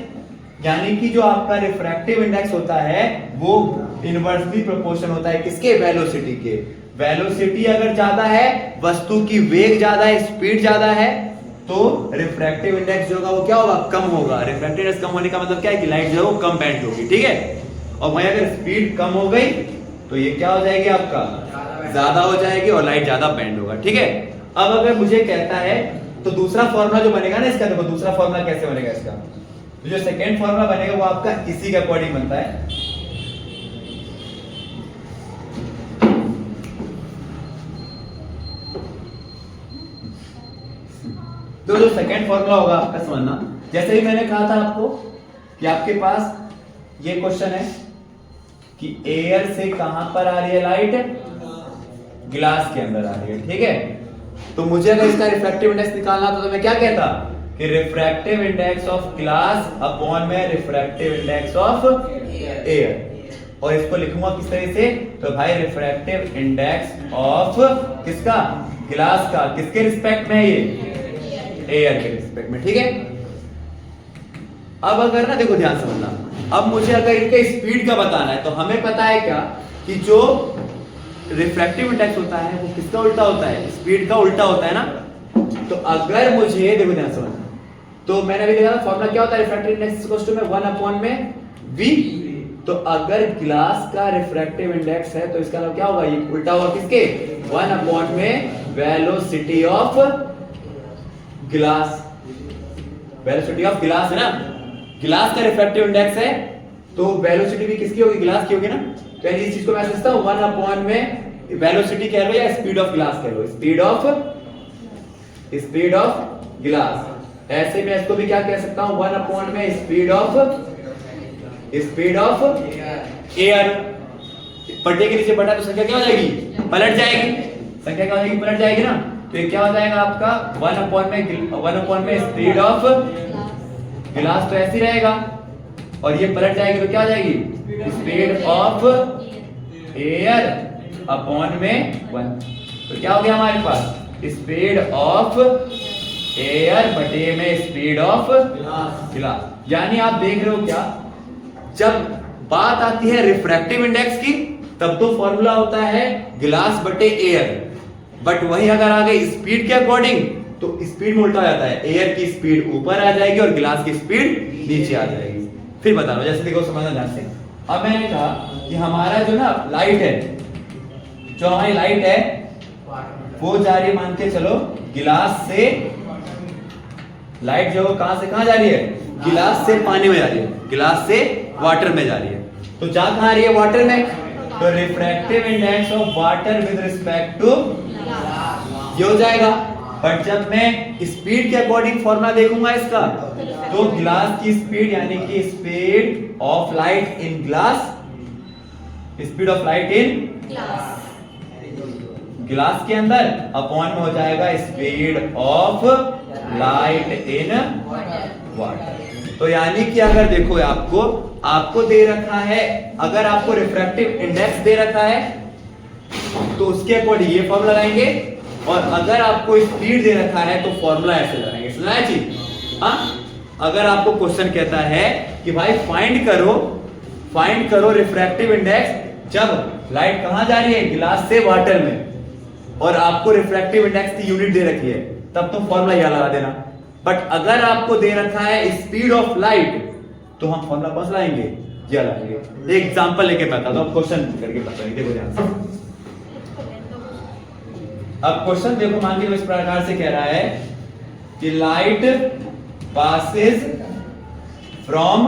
यानी कि जो आपका रिफ्रैक्टिव इंडेक्स होता है वो इनवर्सली प्रोपोर्शन होता है किसके? वेलोसिटी के। वेलोसिटी अगर ज्यादा है, वस्तु की वेग ज्यादा है, स्पीड ज्यादा है, तो रिफ्रैक्टिव इंडेक्स जो होगा वो क्या होगा? कम होगा। रिफ्रैक्टिव इंडेक्स कम होने का मतलब क्या है कि लाइट जो है वो कम बेंड होगी। ठीक है, और वहीं अगर स्पीड कम हो गई तो ये क्या हो जाएगी? आपका ज्यादा हो जाएगी और लाइट ज्यादा बेंड होगा। ठीक है, अब अगर मुझे कहता है तो दूसरा फॉर्मूला जो बनेगा ना इसका, देखो दूसरा फॉर्मूला कैसे बनेगा इसका, तो जो सेकेंड फॉर्मूला बनेगा वो आपका इसी के अकॉर्डिंग बनता है। तो जो सेकेंड फॉर्मूला होगा आपका समझना, जैसे ही मैंने कहा था आपको कि आपके पास ये क्वेश्चन है कि एयर से कहां पर आ रही है लाइट? ग्लास के अंदर आ रही है। ठीक है, तो मुझे अगर इसका रिफ्रैक्टिव इंडेक्स निकालना था तो मैं क्या कहता कि refractive index of glass upon में रिफ्रैक्टिव इंडेक्स ऑफ एयर, और इसको लिखूंगा किस तरह से? तो भाई रिफ्रैक्टिव इंडेक्स ऑफ किसका? ग्लास का। किसके रिस्पेक्ट में है ये? एयर के रिस्पेक्ट में। ठीक है, अब अगर ना देखो ध्यान समझना, अब मुझे अगर इनके स्पीड का बताना है तो हमें पता है क्या कि जो रिफ्रैक्टिव इंडेक्स होता है वो किसका उल्टा होता है? स्पीड का उल्टा होता है ना। तो अगर मुझे देखो ध्यान समझना, तो मैंने अभी देखा फॉर्मूला क्या होता है? रिफ्रैक्टिव इंडेक्स इक्वल्स टू में 1 अपॉन में v। तो अगर ग्लास का रिफ्रैक्टिव इंडेक्स है तो इसका मतलब क्या होगा? ये उल्टा होगा किसके? 1 अपॉन में velocity of glass. Velocity of glass है ना, ग्लास का रिफ्रैक्टिव इंडेक्स है तो वेलोसिटी भी किसकी होगी? ग्लास की होगी ना। तो इस चीज को मैं समझता हूं 1 अपॉन में वेलोसिटी कह लो या स्पीड ऑफ ग्लास कह लो, स्पीड ऑफ ग्लास। ऐसे में इसको भी क्या कह सकता हूं? 1 अपॉन में स्पीड ऑफ एयर। पट्टे के नीचे बटा तो संख्या क्या हो जाएगी? पलट जाएगी। संख्या क्या हो जाएगी? पलट जाएगी ना। तो ये क्या हो जाएगा आपका 1 अपॉन में स्पीड ऑफ ग्लास, तो ऐसे ही रहेगा, और ये पलट जाएगी तो क्या हो जाएगी? स्पीड ऑफ एयर अपॉन में 1। तो क्या हो गया हमारे पास? स्पीड ऑफ एयर बटे में स्पीड ऑफ ग्लास। यानी आप देख रहे हो क्या, जब बात आती है रिफ्रैक्टिव इंडेक्स की तब तो फॉर्मूला होता है ग्लास बटे एयर, बट वही अगर आ गई स्पीड के अकॉर्डिंग तो स्पीड में उल्टा हो जाता है। एयर की स्पीड ऊपर आ जाएगी और ग्लास की स्पीड नीचे आ जाएगी। फिर बता रहा हूं, जैसे देखो समझना ध्यान से। अब मैंने कहा कि हमारा जो ना लाइट है, जो हमारी लाइट है वो जा रही है, मान के चलो गिलास से, लाइट जो कहां से कहां जा रही है? गिलास से पानी में जा रही है, गिलास से वाटर में जा रही है। तो जा कहां रही है? वाटर में। तो refractive index of water with respect to ये हो जाएगा। बट जब मैं स्पीड के अकॉर्डिंग फॉर्मूला देखूंगा इसका, तो ग्लास की स्पीड यानी कि speed of light in glass, speed of light in glass के अंदर अपॉन में हो जाएगा speed of light in water. तो यानी कि अगर देखो आपको दे रखा है, अगर आपको रिफ्रैक्टिव इंडेक्स दे रखा है तो उसके अकॉर्डिंग ये फॉर्मूला लगाएंगे, और अगर आपको स्पीड दे रखा है तो फॉर्मूला ऐसे लगाएंगे। सुना है चीज? हाँ, अगर आपको क्वेश्चन कहता है कि भाई फाइंड करो रिफ्रैक्टिव इंडेक्स जब लाइट कहां जा रही है? गिलास से वाटर में, और आपको रिफ्रैक्टिव इंडेक्स की यूनिट दे रखी है, तब तो फॉर्मूला यह लगा देना। बट अगर आपको दे रखा है स्पीड ऑफ लाइट तो हम फॉर्मूला कौन सा लाएंगे? यह लाएंगे। एक एग्जांपल लेके बता दो, अब क्वेश्चन करके बताएंगे। देखो ध्यान से, अब क्वेश्चन देखो, मान के इस प्रकार से कह रहा है कि light passes from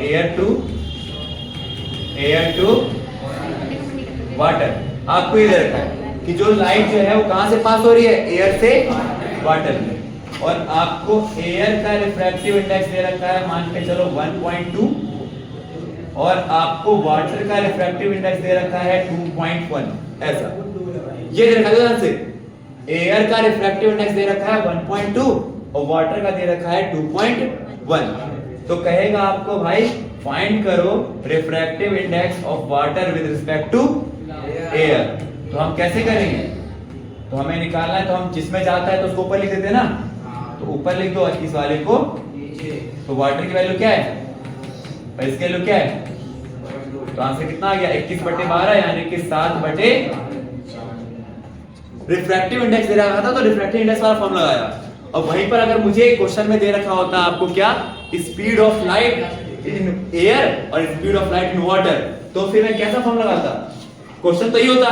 air to water. आपको ये दे रखा है कि जो लाइट जो है वो कहां से पास हो रही है? एयर से वाटर में। और आपको एयर का रिफ्रैक्टिव इंडेक्स दे रखा है, मान के चलो 1.2, और आपको वाटर का रिफ्रैक्टिव इंडेक्स दे रखा है 2.1। ऐसा ये दे रखा है ध्यान से, एयर का रिफ्रैक्टिव इंडेक्स दे रखा है 1.2 और वाटर का दे रखा है 2.1। तो कहेगा आपको भाई फाइंड करो refractive index of water with respect to air. तो हम कैसे करेंगे, तो हमें निकालना है, तो हम जिसमें जाता है तो उसको ऊपर लिख देते हैं ना, तो ऊपर लिख दो इस वाले को। तो वाटर की वैल्यू क्या है और इसकी वैल्यू क्या है, तो आंसर कितना आ गया 21/12 यानी कि 7/। रिफ्रैक्टिव इंडेक्स दे रखा था तो रिफ्रैक्टिव इंडेक्स वाला फॉर्म लगाया। और वहीं पर अगर मुझे क्वेश्चन में दे रखा होता आपको क्या, speed of light in air और speed of light in water, तो फिर मैं कैसा फॉर्म लगाता, क्वेश्चन तो ये होता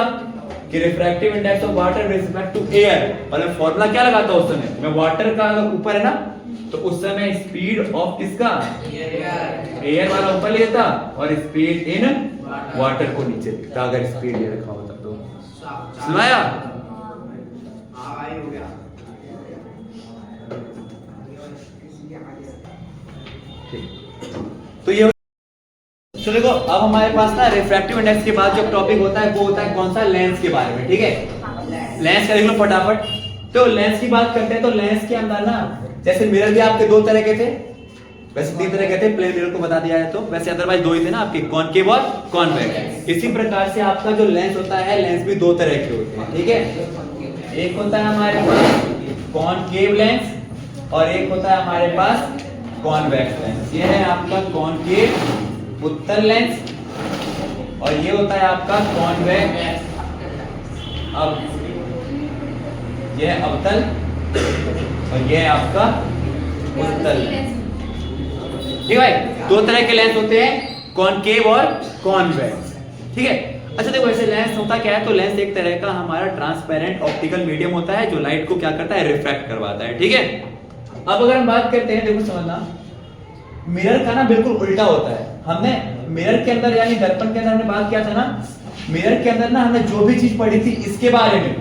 कि refractive index of water with respect to air, और मैं फॉर्मूला क्या लगाता उस समय, मैं वाटर का ऊपर है ना, तो उस समय स्पीड ऑफ किसका, एयर वाला ऊपर लेता और स्पीड इन वाटर को नीचे लिखता, अगर स्पीड ये रखा होता तो। सुनाया? तो ये तो देखो अब हमारे पास ना रिफ्रैक्टिव इंडेक्स के बाद जो टॉपिक होता है वो होता है कौन सा, लेंस के बारे में। ठीक है, लेंस का देख लो फटाफट। तो लेंस की बात करते हैं तो लेंस के अंदर ना, जैसे मिरर भी आपके दो तरह के थे, वैसे तीन तरह के थे, प्लेन मिरर को बता दिया है, तो वैसे अदरवाइज दो ही थे ना आपके, कॉनकेव और कॉन्वेक्स। इसी प्रकार से आपका जो लेंस होता है, लेंस भी दो तरह के होते हैं। ठीक है, एक होता है हमारे पास कॉनकेव लेंस और एक होता है हमारे पास कॉन्वेक्स लेंस। ये है आपका कॉनकेव उत्तल लेंस और ये होता है आपका कॉन्वेक्स अब, ये है अवतल और ये है आपका उत्तल लेंस। ठीक है भाई, दो तरह के लेंस होते हैं, कॉनकेव और कॉन्वेक्स। ठीक है, अच्छा देखो ऐसे लेंस होता क्या है, तो लेंस एक तरह का हमारा ट्रांसपेरेंट ऑप्टिकल मीडियम होता है जो लाइट को क्या करता है, रिफ्रैक्ट करवाता है। ठीक है, अब अगर हम बात करते हैं, देखो समझना, मिरर का ना बिल्कुल उल्टा होता है। हमने मिरर के अंदर यानी दर्पण के अंदर हमने बात किया था ना, मिरर के अंदर ना हमने जो भी चीज पढ़ी थी इसके बारे में,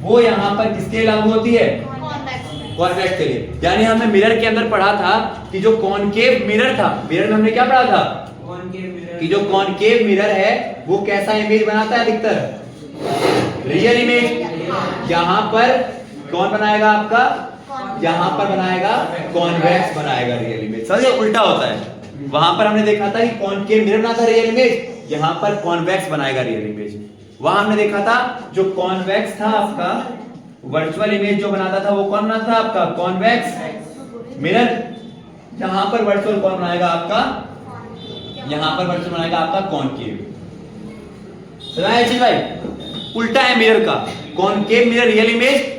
वो यहाँ पर किसके लिए लागू होती है, कॉन्वेक्स के लिए। यानी हमने मिरर के अंदर पढ़ा था कि जो कॉनकेव मिरर था, मिरर में हमने क्या पढ़ा था कि जो कॉनकेव मिरर है वो कैसा इमेज बनाता है अधिकतर, रियल इमेज। यहाँ पर कौन बनाएगा आपका, यहाँ पर बनाएगा कॉन्वेक्स बनाएगा रियल इमेज। समझे, उल्टा होता है। वहां पर हमने देखा था कि कॉनकेव मिरर बनाता रियल इमेज, यहाँ पर कॉन्वेक्स बनाएगा रियल इमेज। वहां हमने देखा था जो कॉन्वेक्स था आपका, वर्चुअल इमेज जो बनाता था वो कौन बनाता था आपका, कॉन्वेक्स मिरर। यहां पर वर्चुअल कौन बनाएगा आपका, यहां पर वर्चुअल बनाएगा आपका कॉनकेव। समझ चीज भाई, उल्टा है मिरर का, concave mirror real image,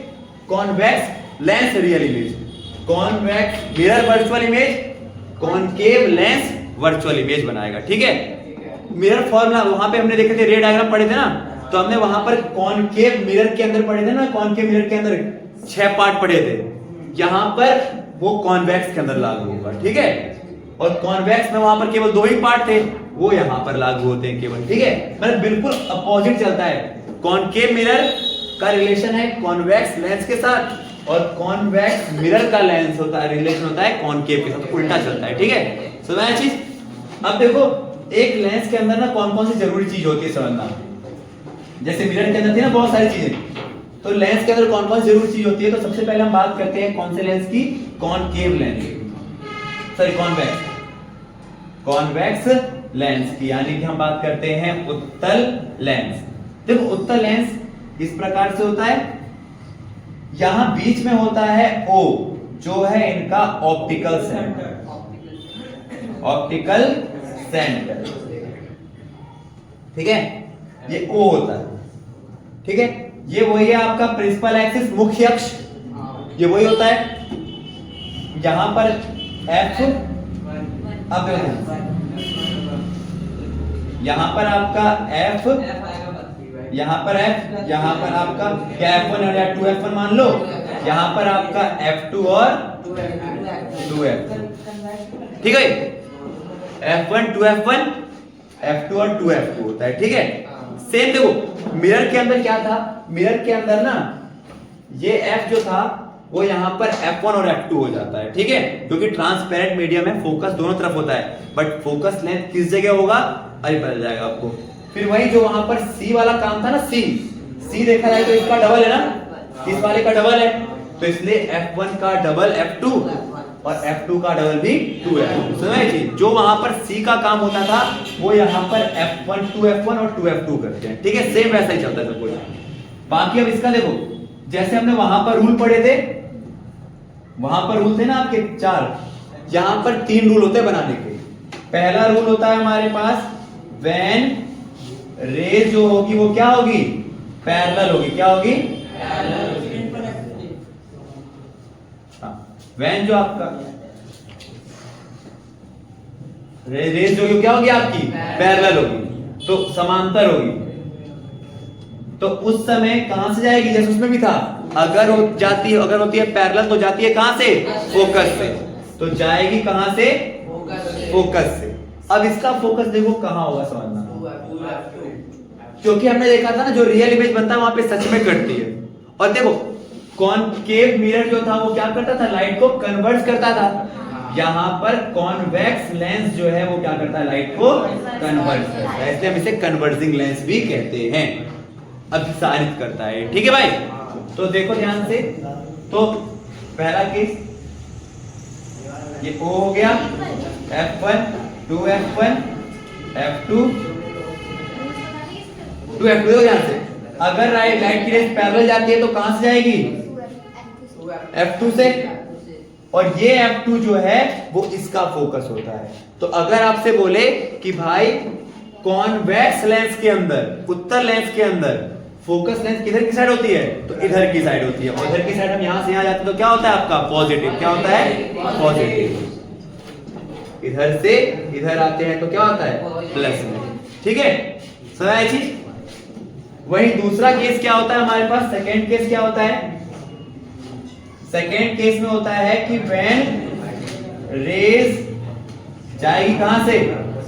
convex lens real image, convex mirror virtual image, concave lens virtual image बनाएगा। ठीक है, मिरर फॉर्मूला वहां पे हमने देखे थे, रे डायग्राम पढ़े थे ना, तो हमने वहां पर कॉनकेव मिरर के अंदर पढ़े थे ना, कॉनकेव मिरर के अंदर 6 पार्ट पढ़े थे, यहां पर वो कॉन्वेक्स के अंदर लागू होगा। ठीक है, और कॉन्वेक्स में वहां पर केवल 2 ही पार्ट थे, वो यहां पर लागू होते हैं केवल। ठीक है, मतलब बिल्कुल अपोजिट चलता है। कॉनकेव मिरर का रिलेशन है कॉन्वेक्स लेंस के साथ और कॉन्वेक्स मिरर का लेंस होता है, रिलेशन होता है कॉनकेव के साथ, उल्टा चलता है। ठीक है, समझ चीज। अब देखो एक लेंस के अंदर ना कौन कौन सी जरूरी चीज होती है समझना, जैसे मिरर के अंदर थी ना बहुत सारी चीजें, तो लेंस के अंदर कौन कौन सी जरूरी चीज होती है। तो सबसे पहले हम बात करते हैं कौन से लेंस की, concave lens, sorry convex lens की, यानी कि हम बात करते हैं उत्तल लेंस। देखो उत्तल लेंस इस प्रकार से होता है, यहां बीच में होता है O, जो है इनका ऑप्टिकल सेंटर, ऑप्टिकल सेंटर। ठीक है, ये O होता है। ठीक है, ये वही है आपका प्रिंसिपल एक्सिस, मुख्य अक्ष, ये वही होता है। यहां पर F, अब यहां पर आपका F, यहां पर F, यहां पर आपका क्या F1 या 2F1 मान लो, यहां पर आपका F2 और 2F। ठीक है, F1 2F1, F2 और 2F2 होता है। ठीक है, सेम देखो मिरर के अंदर क्या था, मिरर के अंदर ना ये F जो था वो यहाँ पर F1 और F2 हो जाता है, ठीक है, क्योंकि ट्रांसपेरेंट मीडियम में फोकस दोनों तरफ होता है, बट फोकस लेंथ किस जगह होगा अभी पता जाएगा आपको। फिर वही जो वहां पर C वाला काम था ना, C देखा जाए तो इसका डबल है ना, इस वाले का डबल है, तो इसलिए F1 का डबल F2 और F2 का डबल भी 2F2। समझे? जो वहां पर C का काम होता था वो यहाँ पर F1 2F1 और 2F2 करते हैं, ठीक है, सेम वैसा ही चलता है सब कुछ। बाकी अब इसका देखो, जैसे हमने वहां पर रूल पढ़े थे, वहां पर रूल थे ना आपके 4, यहां पर 3 रूल होते हैं बनाने के। पहला रूल होता है हमारे पास व्हेन रेज जो होगी वो क्या होगी, पैरेलल होगी, क्या होगी, व्हेन जो आपका रेज जो क्या होगी आपकी पैरेलल होगी, तो समांतर होगी, तो उस समय कहां से जाएगी, जैसे उसमें भी था, अगर होती है पैरेलल तो जाती है कहां से, फोकस से, तो जाएगी कहां से, फोकस से। अब इसका फोकस देखो कहां होगा, समझना, क्योंकि हमने देखा था ना जो रियल इमेज बनता है वहां पे सच में कटती है। और देखो कॉनकेव मिरर जो था वो क्या करता था, लाइट को कन्वर्ट करता था, यहां पर कॉन्वेक्स लेंस जो है वो क्या करता है, लाइट को कन्वर्ट करता है, इसलिए हम इसे कन्वर्जिंग लेंस भी कहते हैं, अभिसारित करता है, ठीक है भाई। तो देखो ध्यान से, तो पहला केस ये O हो गया, F1 2F1 F2 2F2 हो, ध्यान से, अगर लाइट की रेस पैरेलल जाती है तो कहां से जाएगी, F2 से, और ये F2 जो है वो इसका फोकस होता है। तो अगर आपसे बोले कि भाई कॉन्वेक्स लेंस के अंदर, उत्तल लेंस के अंदर फोकस लेंस किधर की साइड होती है, तो इधर की साइड होती है, और इधर की साइड हम यहां से यहां जाते हैं तो क्या होता है आपका पॉजिटिव, क्या होता है पॉजिटिव, इधर से इधर आते हैं तो क्या होता है प्लस में, ठीक है, समझ आई चीज। वही दूसरा केस क्या होता है हमारे पास, सेकेंड केस क्या होता है, सेकेंड केस में होता है कि व्हेन रेज जाएगी कहां से,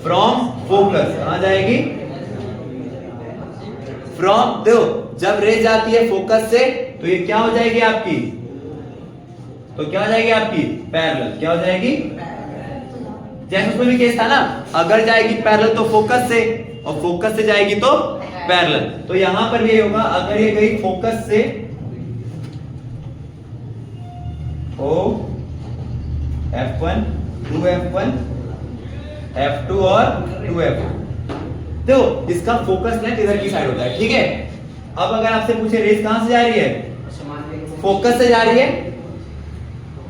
फ्रॉम फोकस, कहां जाएगी, फ्रॉम, देखो जब रेज आती है फोकस से तो ये क्या हो जाएगी आपकी, तो क्या हो जाएगी आपकी पैरेलल, क्या हो जाएगी, जैसे उसमें भी केस था ना, अगर जाएगी पैरेलल तो फोकस से, और फोकस से जाएगी तो पैरेलल, तो यहां पर भी होगा, अगर ये गई फोकस से O F1 2F1 F2 और 2F2, देखो इसका फोकस लेंथ इधर की साइड होता है, ठीक है। अब अगर आपसे पूछे रेस कहां से जा रही है, फोकस से जा रही है,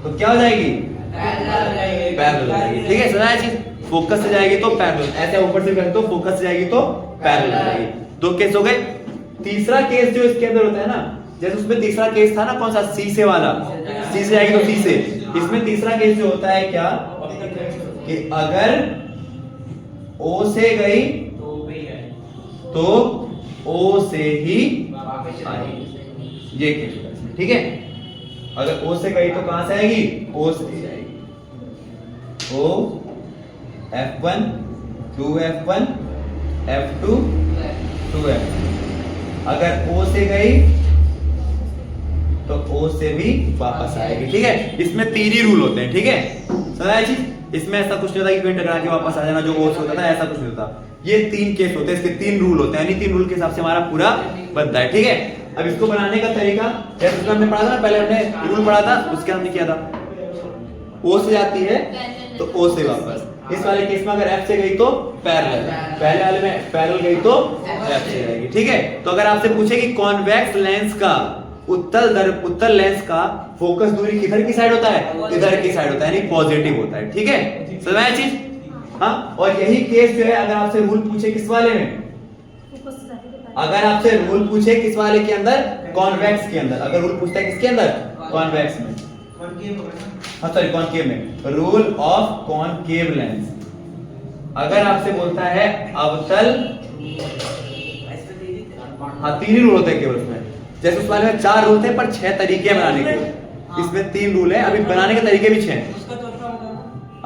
तो क्या हो जाएगी पैरेलल जाएगी, ठीक है, समझा चीज, फोकस से जाएगी तो पैरेलल, ऐसे ऊपर से करें तो फोकस से जाएगी तो पैरेलल जाएगी। दो केस हो गए। तीसरा केस जो इसके अंदर होता है ना, जैसे उसमें तीसरा केस था ना कौन सा, सी से वाला, सी से जाएगी तो सी से, इसमें तीसरा केस जो होता है क्या, कि अगर O से गई तो O से ही आएगी, ये केस होता है, ठीक है, अगर O से गई तो कहां से आएगी, O से ही जाएगी, O F1 2F1 F2 2F2, अगर O से गई तो O से भी वापस आएगी, ठीक है। इसमें 3 ही रूल होते हैं, ठीक है, समझा चीज, इसमें ऐसा कुछ नहीं होता कि कोई टकरा के वापस आ जाना जो O से होता था, ऐसा कुछ नहीं होता, ये 3 केस होते हैं, इसके 3 रूल होते हैं, यानी 3 रूल के हिसाब से हमारा पूरा बनता है, ठीक है। अब इसको बनाने का तरीका, जैसे हमने पढ़ा था ना, पहले हमने रूल पढ़ा था, उसके हमने किया था, O से जाती है तो O से वापस, इस वाले केस में अगर F से गई तो पैरेलल, पहले वाले में पैरेलल गई तो F से जाएगी, ठीक है। तो अगर आपसे पूछे कि कॉन्वेक्स लेंस का उत्तल लेंस का फोकस दूरी किधर की साइड होता है, इधर की साइड होता है, यानी पॉजिटिव होता है, ठीक है, समझ आया चीज, हाँ। और यही केस जो है अगर आपसे रूल पूछे किस वाले में, अगर आपसे रूल पूछे किस वाले के अंदर, कॉन्वेक्स के अंदर, अगर रूल पूछता है किसके अंदर, कॉन्वेक्स में, हाँ सॉरी कॉनकेव में, रूल ऑफ कॉनकेव लेंस, अगर आपसे बोलता है अवतल, हाँ 3 ही रूल होते हैं केवल उसमें, जैसे उस वाले में 4 रूल थे पर 6 तरीके बनाने के, इसमें 3 रूल है, अभी बनाने के तरीके भी 6।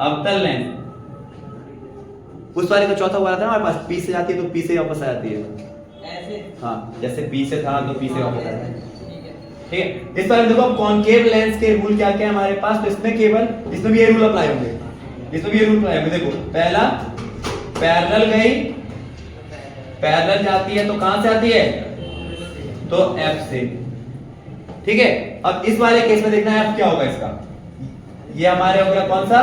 अवतल लेंस, उस वाले का चौथा वाला था ना हमारे पास, पी से जाती है तो पी से वापस आ जाती है, हाँ जैसे पी से था तो पी से वापस आ जाती है, ठीक है। इस बार देखो कॉनकेव लेंस के रूल क्या क्या है हमारे पास, तो इसमें केवल इसमें भी ये रूल अप्लाई होंगे, इसमें भी ये रूल अप्लाई होंगे। देखो पहला पैरेलल गई, पैरेलल जाती है तो कहां से आती है, तो F से, ठीक है। अब इस वाले केस में देखना है F क्या होगा इसका, ये हमारे हो गया कौन सा,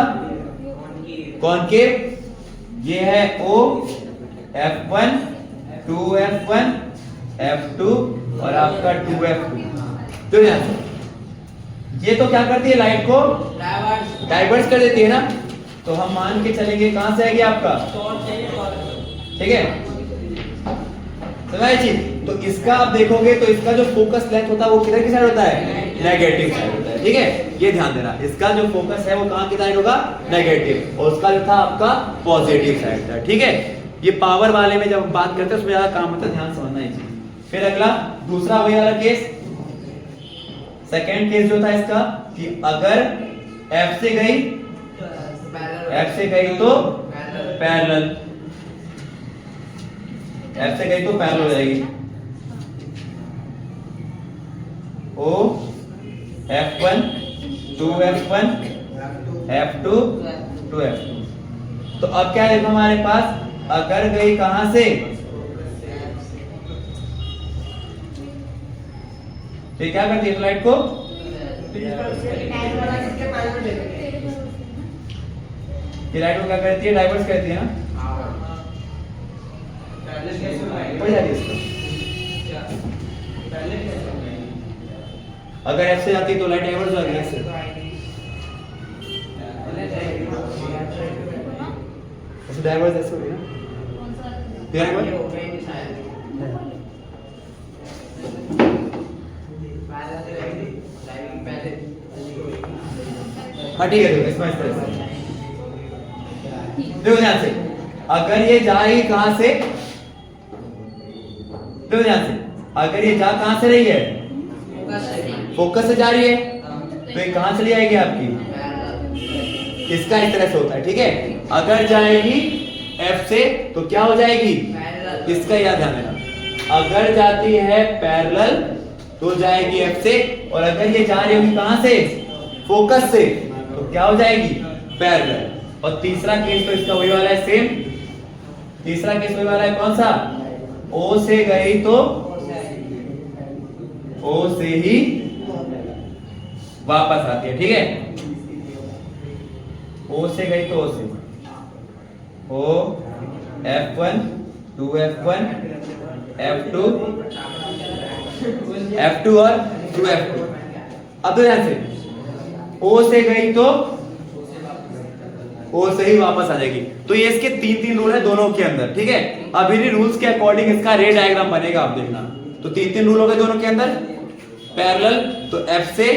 कॉनकेव, ये है O, F1 2F1 F2 और आपका 2F2। तो ये तो क्या करती है, लाइट को डाइवर्स कर देती है ना, तो हम मान के चलेंगे कहां से आएगी आपका, ठीक है, समझ चीज। तो इसका आप देखोगे तो इसका जो फोकस लेंथ होता है वो किधर की साइड होता है, नेगेटिव साइड होता है, ठीक है, ये ध्यान देना। इसका जो फोकस है वो कहां की साइड होगा, नेगेटिव, और उसका जो था आपका पॉजिटिव साइड था, ठीक है। ये पावर वाले में जब बात करते हैं उसमें ज्यादा काम होता है, ध्यान समझना है चीज। फिर अगला दूसरा वही वाला केस, सेकेंड केस जो था इसका कि अगर F से गई, F से गई तो पैरेलल, F से गई तो पैरेलल हो जाएगी, O F1 2F1 F2 2F2। तो अब क्या देखो हमारे पास, अगर गई कहां से, तो क्या करती है लाइट को, ये लाइट को क्या करती है, डाइवर्स करती है ना, अगर F से जाती है तो लाइट डाइवर्स हो जाएगी, ऐसे डाइवर्स ऐसे हो गई ना, हाँ ठीक है, इसमें इस तरह से देखो ध्यान से, अगर ये जा रही कहां से, देखो ध्यान से, अगर ये जा कहां से रही है, फोकस से जा रही है, तो ये कहां चली जाएगी आपकी, इसका इस तरह से होता है, ठीक है। अगर जाएगी F से तो क्या हो जाएगी, इसका याद ध्यान देना, अगर जाती है पैरेलल तो जाएगी F से, और अगर ये जा रही होगी कहां से, फोकस से, तो क्या हो जाएगी, पैरेलल। और तीसरा केस तो इसका वही वाला है सेम, तीसरा केस वही वाला है कौन सा, O से गई तो O से ही वापस आती है, ठीक है, O से गई तो O से, O F1 2F1 F2 F2 और 2F2। अब तो ध्यान से, O से गई तो O से ही वापस आ जाएगी। तो ये इसके तीन रूल है दोनों के अंदर, ठीक है। अब इन्हीं रूल्स के अकॉर्डिंग इसका रे डायग्राम बनेगा, आप देखना। तो तीन रूल हो गए दोनों के अंदर, पैरेलल तो F से,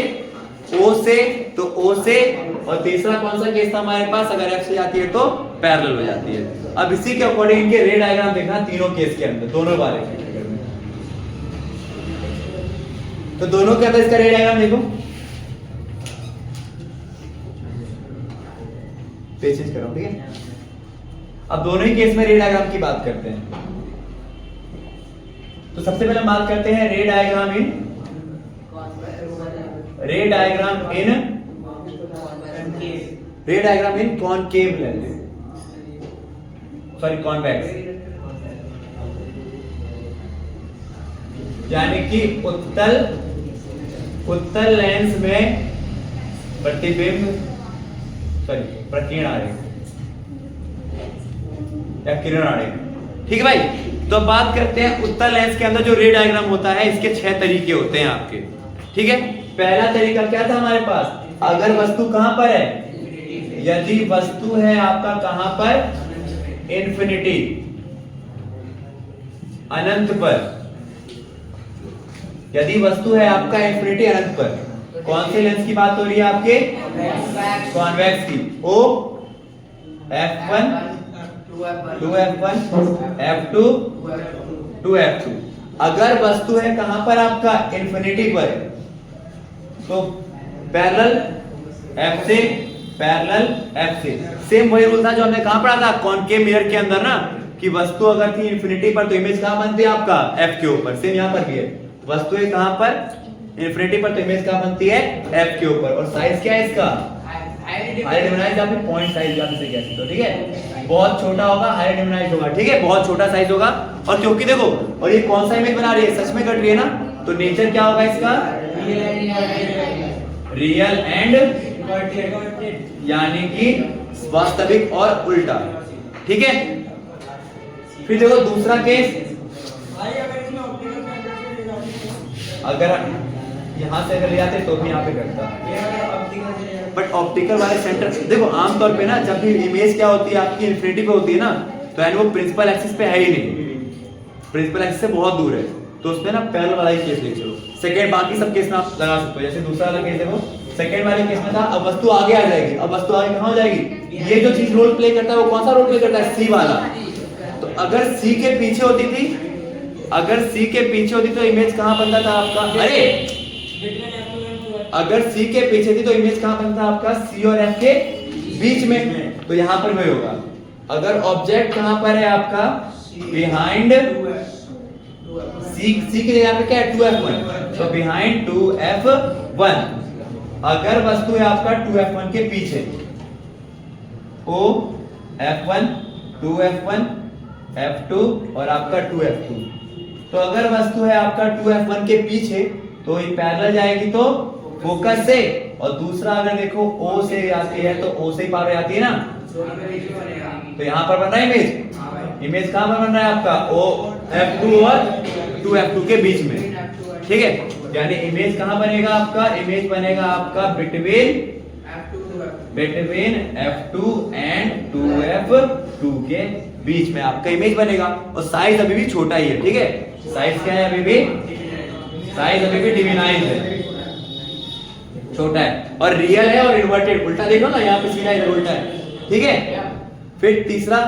O से तो O से, और तीसरा कौन सा केस था हमारे पास, अगर F से जाती है तो पैरेलल हो जाती है। अब इसी के अकॉर्डिंग इनके रे डायग्राम देखना तीनों केस के अंदर, दोनों बारे में। तो दोनों के अंदर इसका रे डायग्राम देखो, पेज चेंज कर रहा हूं, ठीक है। अब दोनों ही केस में रे डायग्राम की बात करते हैं। तो सबसे पहले बात करते हैं रे diagram in concave lens, sorry convex, यानी कि उत्तल लेंस में प्रतिबिंब, सॉरी प्रकीर्ण आ रही या किरण आ रही, ठीक है भाई। तो बात करते हैं उत्तल लेंस के अंदर जो रे डायग्राम होता है, इसके 6 तरीके होते हैं आपके, ठीक है। पहला तरीका क्या था हमारे पास, अगर वस्तु कहां पर है, यदि वस्तु है आपका कहां पर, इन्फिनिटी, अनंत पर, यदि वस्तु है आपका इन्फिनिटी अनंत पर, कौन से लेंस की बात हो रही है आपके, कॉन्वेक्स की, O F1 2F1 F2 2F2। अगर वस्तु है कहां पर आपका, इन्फिनिटी पर, तो पैरेलल F से, पैरेलल F से। सेम वही रूल था जो हमने कहां पढ़ा था, कॉनकेव मिरर के अंदर ना, कि वस्तु अगर थी इन्फिनिटी पर तो इमेज कहां बनती है आपका, F के ऊपर। सेम यहां पर भी है, वस्तु है कहां पर, इन्फिनिटी पर, तो इमेज कहाँ बनती है, f के ऊपर। और साइज क्या है इसका, हाईली डिफरेंस, या फिर पॉइंट साइज आप इसे कह सकते हो, ठीक है। बहुत छोटा होगा, हाईली डिफरेंस होगा, ठीक है, बहुत छोटा साइज होगा। और क्योंकि देखो, और ये कौन सा इमेज बना रही है, सच में कट रही है ना, तो नेचर क्या होगा इसका, रियल एंड, यानी कि वास्तविक और उल्टा, ठीक है। फिर देखो दूसरा केस, अगर यहां से अगर ले जाते तो भी यहाँ पे करता, बट ऑप्टिकल वाले सेंटर देखो, आमतौर पे ना जब भी इमेज क्या होती है आपकी इन्फिनिटी पे होती है ना, तो यानी वो प्रिंसिपल एक्सिस पे है ही नहीं, प्रिंसिपल एक्सिस से बहुत दूर है, तो उसमें ना पैरेलल वाला ही केस ले चलो। सेकंड, बाकी सब केस में आप लगा सकते हो। जैसे दूसरा वाला केस देखो, सेकंड वाले केस में था, अब वस्तु आगे आ जाएगी, अब वस्तु आगे कहां हो जाएगी, ये जो चीज रोल प्ले करता है वो कौन सा रोल प्ले करता है, सी वाला। तो अगर सी के पीछे होती थी, अगर सी के पीछे होती तो इमेज कहां बनता था आपका, अरे अगर सी के पीछे थी तो इमेज कहां बनता था आपका, सी और एफ के बीच में, तो यहां पर वही होगा। अगर ऑब्जेक्ट कहां पर है आपका, बिहाइंड सी की जगह पे क्या है, 2f1, तो बिहाइंड 2f1। अगर वस्तु है आपका 2f1 के पीछे, ओ f1 2f1 f2 और आपका 2f2, तो अगर वस्तु है आपका 2f1 के पीछे तो ये पैरेलल जाएगी तो फोकस से, और दूसरा अगर देखो O से आती है तो O से ही पार आती है ना, तो यहां पर बन रहा है इमेज, इमेज कहां पर बन रहा है आपका, O f2 और 2f2 के बीच में, ठीक है। यानी इमेज कहां बनेगा आपका, इमेज बनेगा आपका बिटवीन f2 एंड 2f2 के बीच में आपका इमेज बनेगा। और साइज अभी भी छोटा ही है, ठीक है, साइज क्या है अभी भी, साइज अभी भी डिविनाइज है, छोटा है, और रियल है और इन्वर्टेड, उल्टा देखो ना, यहाँ पे सीधा इधर उल्टा है, ठीक है। फिर तीसरा,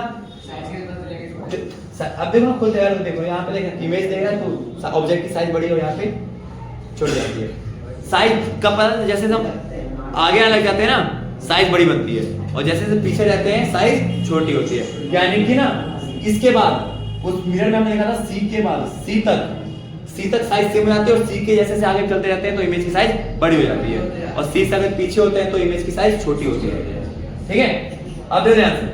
अब देखो खुद तैयार देखो, यहाँ पे देखो इमेज देख रहा है तो ऑब्जेक्ट की साइज बड़ी हो, यहाँ पे छोटी जाती है। साइज कब पता, जैसे हम आगे आने लग जाते हैं ना साइज बड़ी बनती है, और जैसे जैसे पीछे जाते हैं साइज छोटी होती है। यानी कि ना इसके बाद उस मिरर में हमने देखा था सी के बाद सी तक साइज सेम हो जाती है, और सी के जैसे से आगे चलते रहते हैं तो इमेज की साइज बड़ी हो जाती है, और सी से अगर पीछे होते हैं तो इमेज की साइज छोटी होती है, ठीक है। अब देखो ध्यान से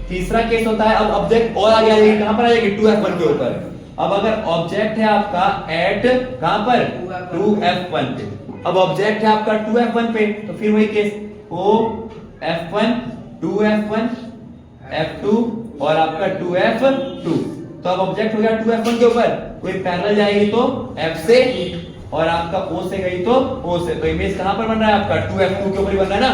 तीसरा केस होता है, अब ऑब्जेक्ट और आगे आ जाएगी, कहां पर आ जाएगी, 2f1 के ऊपर। अब अगर ऑब्जेक्ट है आपका एट कहां पर, 2f1 पे, अब ऑब्जेक्ट है आपका 2f1 पे, तो फिर वही case, O f1 2f1 f2 और आपका 2f2, तो अब ऑब्जेक्ट हो गया 2f1 के ऊपर, कोई पैरेलल जाएगी तो f से, और आपका O से गई तो O से, तो इमेज कहां पर बन रहा है आपका, 2f2 के ऊपर ही बन रहा है ना,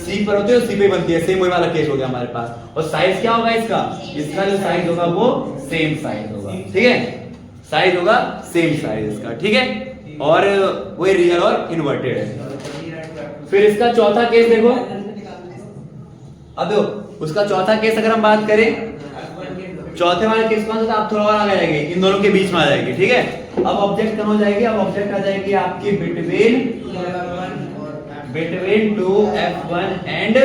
C पर होती है तो C पे बनती है, सेम वही वाला केस हो गया हमारे पास। और साइज क्या होगा इसका जो साइज होगा वो सेम साइज होगा, ठीक है, साइज होगा सेम साइज इसका, ठीक है, और वही रियल और इन्वर्टेड है। फिर इसका चौथा केस देखो, अब देखो उसका चौथा केस अगर हम बात करें, चौथे वाले केस कौन सा था, आप थोड़ा और आगे जाएंगे, इन दोनों के बीच में आ जाएगी, ठीक है। अब ऑब्जेक्ट कहां हो जाएगी, अब ऑब्जेक्ट आ जाएगी आपकी बिटवीन 2f1 एंड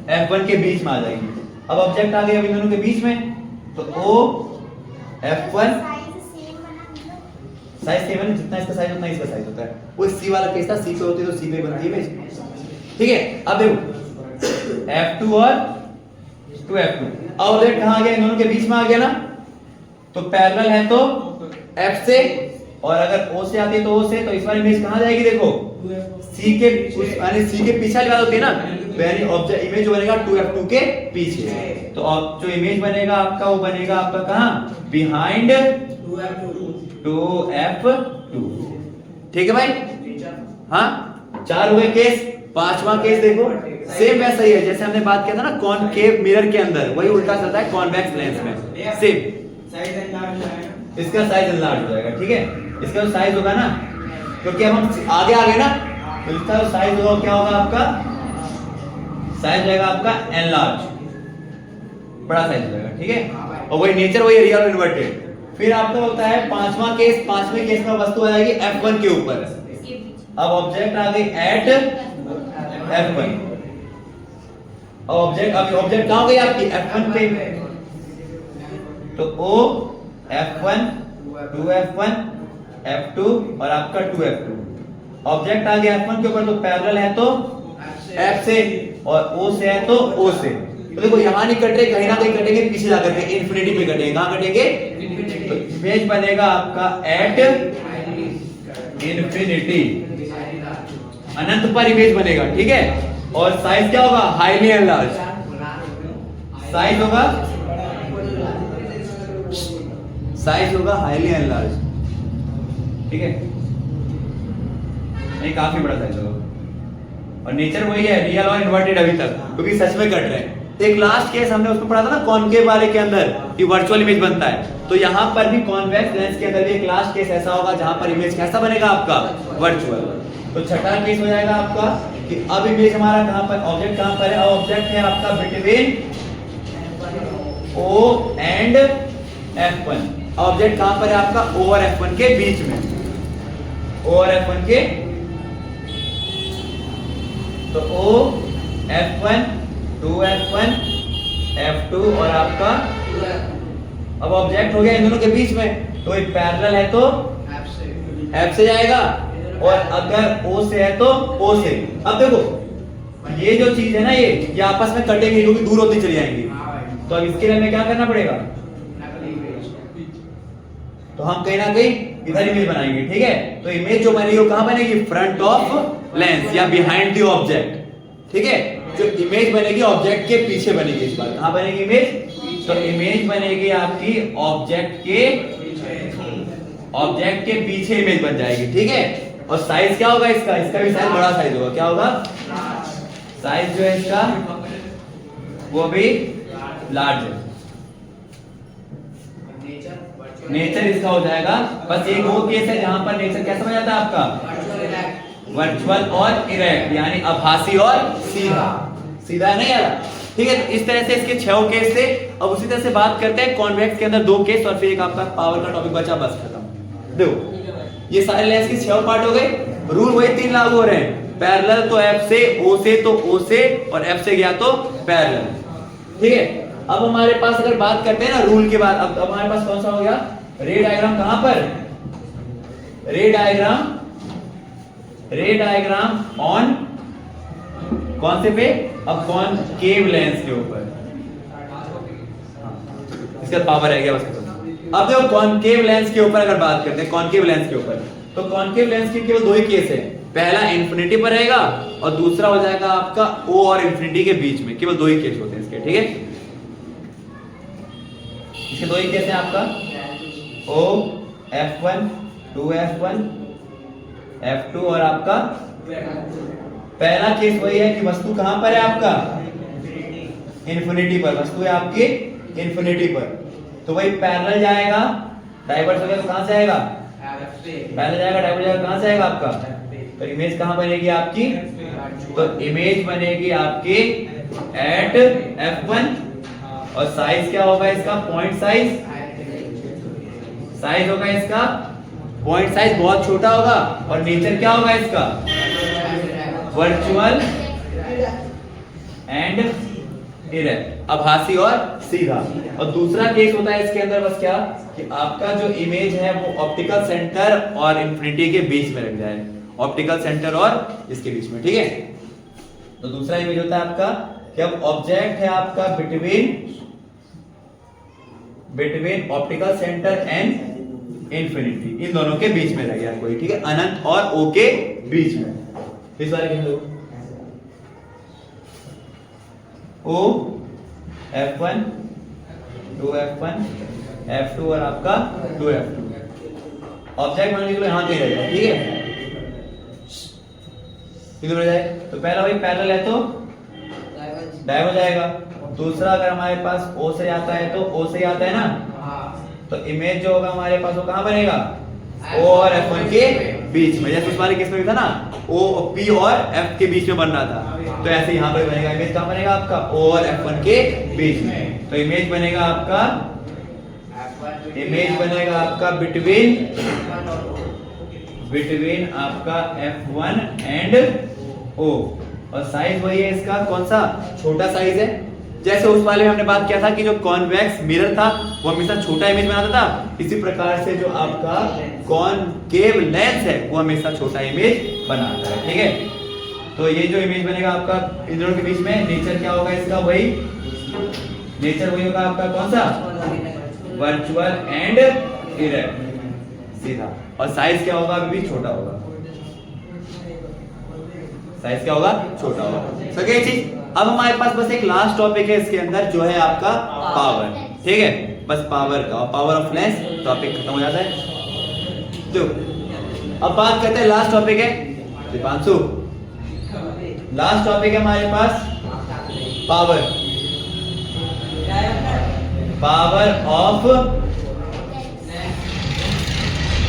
f1 के बीच में आ जाएगी। अब ऑब्जेक्ट आ गया इन दोनों के बीच में, तो O f1 साइज सेम है, जितना इसका साइज उतना इसका साइज होता है, वो सी वाला केस था, सी पे होती है तो सी पे बनती है इमेज, ठीक है। अब देखो f2 और 2f2, अब ऑब्जेक्ट कहां आ गया, इन दोनों के बीच में आ गया ना, तो पैरेलल है तो f से, और अगर O से आती है तो O से, तो इस बार इमेज कहां जाएगी, देखो C के यानी C के पीछे वाली बात होती है ना, तो यानी ऑब्जेक्ट इमेज जो बनेगा 2f2 के पीछे, तो जो इमेज बनेगा आपका वो बनेगा आपका कहां, बिहाइंड 2f2, ठीक है भाई। हाँ, 4 हुए केस। 5वां केस देखो, सेम वैसा ही है जैसे हमने बात किया था ना कॉनकेव मिरर के अंदर, वही उल्टा चलता है कॉन्वेक्स लेंस में, सेम। इसका साइज एनलार्ज हो जाएगा, ठीक है, इसका जो साइज होगा ना, क्योंकि अब हम आगे आ गए ना, तो इसका जो साइज होगा क्या होगा आपका, साइज रहेगा आपका एनलार्ज, बड़ा साइज हो जाएगा, ठीक है। और वही नेचर वही रियल और इन्वर्टेड। फिर आपका होता है 5वां केस, 5वें केस में वस्तु आ जाएगी f1 के ऊपर, अब ऑब्जेक्ट आ गई एट f1, अब ऑब्जेक्ट कहां हो गई आपकी f1 पे, तो O F1 2F1 F2 और आपका 2F2। ऑब्जेक्ट आ गया F1 के ऊपर तो पैरेलल है तो F से और O से है तो O से। तो देखो यहां नहीं कट रहे, कहीं ना कहीं कटेंगे पीछे जाकर के, इन्फिनिटी पे कटेंगे। कहां कटेंगे? तो इमेज बनेगा आपका एट इन्फिनिटी, अनंत पर इमेज बनेगा, ठीक है। और साइज क्या होगा? Highly enlarge. साइज होगा हाईली एनलार्ज, ठीक है। ये काफी बड़ा साइज होगा। और नेचर वही है, रियल और इन्वर्टेड अभी तक, क्योंकि सच में कट रहे हैं। एक लास्ट केस हमने उसमें पढ़ा था ना कॉनकेव वाले के अंदर कि वर्चुअल इमेज बनता है, तो यहां पर भी कॉन्वेक्स लेंस के अंदर भी एक लास्ट केस ऐसा होगा जहां पर इमेज कैसा बनेगा आपका? वर्चुअल। तो छठा केस हो जाएगा आपका कि अब इमेज हमारा कहां पर, ऑब्जेक्ट कहां पर है? ऑब्जेक्ट है आपका between O and F1। Object कहां पर है आपका? O और F1 के बीच में। O और F1 के, तो O F1 2F1 F2 और आपका अब ऑब्जेक्ट हो गया इन दोनों के बीच में, तो एक पैरेलल है तो F से जाएगा, और अगर O से है तो O से। अब देखो ये जो चीज है ना, ये आपस में कटेंगी क्योंकि दूर होती चली जाएंगी। तो अब इसके लिए हमें क्या करना पड़ेगा? तो हम कहीं ना कहीं इधर इमेज बनाएंगे, ठीक है। तो इमेज जो बनेगी वो कहां बनेगी? फ्रंट ऑफ लेंस या बिहाइंड द ऑब्जेक्ट, ठीक है। जो इमेज बनेगी ऑब्जेक्ट के पीछे बनेगी। इस बार कहां बनेगी इमेज? तो इमेज बनेगी आपकी ऑब्जेक्ट के पीछे इमेज बन जाएगी, ठीक है। और साइज क्या होगा इसका? इसका भी साइज बड़ा साइज होगा। क्या होगा? साइज जो है इसका वो भी लार्ज है। नेचर इसका हो जाएगा, बस एक वो केस है जहां पर नेचर कैसा हो जाता है आपका? वर्चुअल और इरेक्ट, यानी आभासी और सीधा। सीधा नहीं आ रहा, ठीक है। तो इस तरह से इसके 6 केस थे। अब उसी तरह से बात करते हैं कॉन्वेक्स के अंदर 2 केस, और फिर एक आपका पावर का टॉपिक बचा, बस खत्म। देखो ये सारे लेंस के 6 पार्ट हो गए। रूल वही 3 लागू हो रहे हैं। पैरेलल तो F से, O से तो O से, और F से गया तो पैरेलल, ठीक है। अब हमारे पास अगर बात करते हैं ना रूल के बाद, अब हमारे पास कौन सा हो गया? रे डायग्राम कहां पर? रे डायग्राम ऑन कौन से पे? अब कॉनकेव लेंस के ऊपर। इसका पावर है क्या? बस अब देखो कॉनकेव लेंस के ऊपर अगर बात करते हैं, कॉनकेव लेंस के ऊपर, तो कॉनकेव लेंस के केवल 2 ही केस है। पहला इन्फिनिटी पर रहेगा और दूसरा हो जाएगा आपका O और इन्फिनिटी के बीच में। केवल 2 ही केस होते हैं इसके, ठीक है। इसके 2 ही केस हैं आपका O F1 2F1 F2 और आपका पहला केस वही है कि वस्तु कहां पर है आपका? इन्फिनिटी पर। वस्तु है आपकी इन्फिनिटी पर, तो वही पैरेलल जाएगा, डाइवर्स हो गया तो कहां से आएगा? पैरेलल जाएगा, डाइवर्स जाएगा, कहां से आएगा आपका? तो इमेज कहां बनेगी आपकी? तो इमेज बनेगी आपकी एट F1, और साइज क्या होगा इसका? Point size. साइज होगा इसका पॉइंट साइज बहुत छोटा होगा, और नेचर क्या होगा इसका? वर्चुअल एंड इरेक्ट, आभासी और सीधा। और दूसरा केस होता है इसके अंदर बस क्या कि आपका जो इमेज है वो ऑप्टिकल सेंटर और इन्फिनिटी के बीच में रख जाए, ऑप्टिकल सेंटर और इसके बीच में, ठीक है। तो दूसरा इमेज होता है आपका कि अब ऑब्जेक्ट है आपका between optical centre and infinity, इन दोनों के बीच में रह गया कोई, ठीक है। अनंत और O के बीच में। इस बारे में O F1 2F1 F2 और आपका 2F2। ऑब्जेक्ट मान लीजिए यहां कहीं रहेगा, ठीक है। किधर रह जाए? तो पहला भाई पैरेलल है तो डाइवर्ज जाएगा। दूसरा अगर हमारे पास O से आता है तो O से आता है ना, तो इमेज जो होगा हमारे पास वो कहां बनेगा? O और F1 के बीच में। जैसे उस वाले केस में भी था ना, O P और F के बीच में बन रहा था, तो ऐसे यहां पर बनेगा। इमेज कहां बनेगा आपका? O और F1 के बीच में। तो इमेज बनेगा आपका बिटवीन आपका F1 एंड O, और साइज वही है इसका, कौन सा? छोटा साइज है, जैसे उस वाले में हमने बात किया था कि जो कॉन्वेक्स मिरर था वो हमेशा छोटा इमेज बनाता था, इसी प्रकार से जो आपका कॉनकेव लेंस है वो हमेशा छोटा इमेज बनाता है। ठीक है, तो ये जो इमेज बनेगा आपका इन दोनों के बीच में, नेचर क्या होगा इसका, वही नेचर वही होगा आपका कौन सा, वर्चुअल एंड इरेक्ट, सीधा। और साइज क्या होगा, अभी भी छोटा होगा, साइज क्या होगा, छोटा होगा। सो ये चीज। अब हमारे पास बस एक लास्ट टॉपिक है इसके अंदर जो है आपका पावर। ठीक है, बस पावर का, पावर ऑफ लेंस टॉपिक खत्म हो जाता है। तो अब बात करते हैं, लास्ट टॉपिक है दीपांशु, लास्ट टॉपिक है हमारे पास पावर,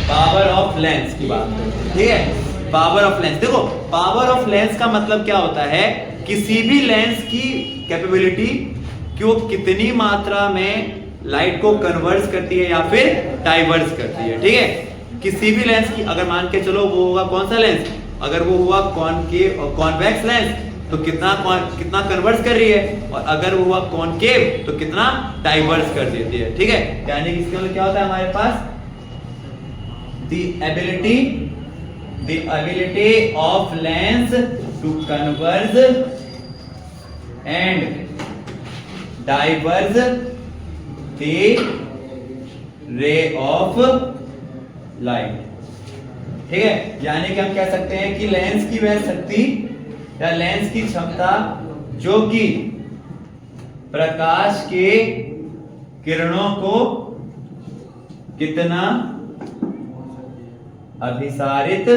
पावर ऑफ लेंस की बात करें। ठीक है, पावर ऑफ लेंस। देखो पावर ऑफ लेंस का मतलब क्या होता है, किसी भी लेंस की कैपेबिलिटी कि वो कितनी मात्रा में लाइट को कन्वर्स करती है या फिर डाइवर्स करती है। ठीक है, किसी भी लेंस की, अगर मान के चलो वो होगा कौन सा लेंस, अगर वो हुआ कॉनकेव और कॉन्वेक्स लेंस तो कितना कन्वर्स कर रही है, और अगर वो हुआ कॉनकेव तो कितना डाइवर्स कर देती है। ठीक है, यानी कि इसके मतलब क्या होता है हमारे पास, the ability of lens to converge and diverge the ray of light। ठीक है, यानी कि हम कह सकते हैं कि लेंस की वह शक्ति या लेंस की क्षमता जो कि प्रकाश के किरणों को कितना अभिसारित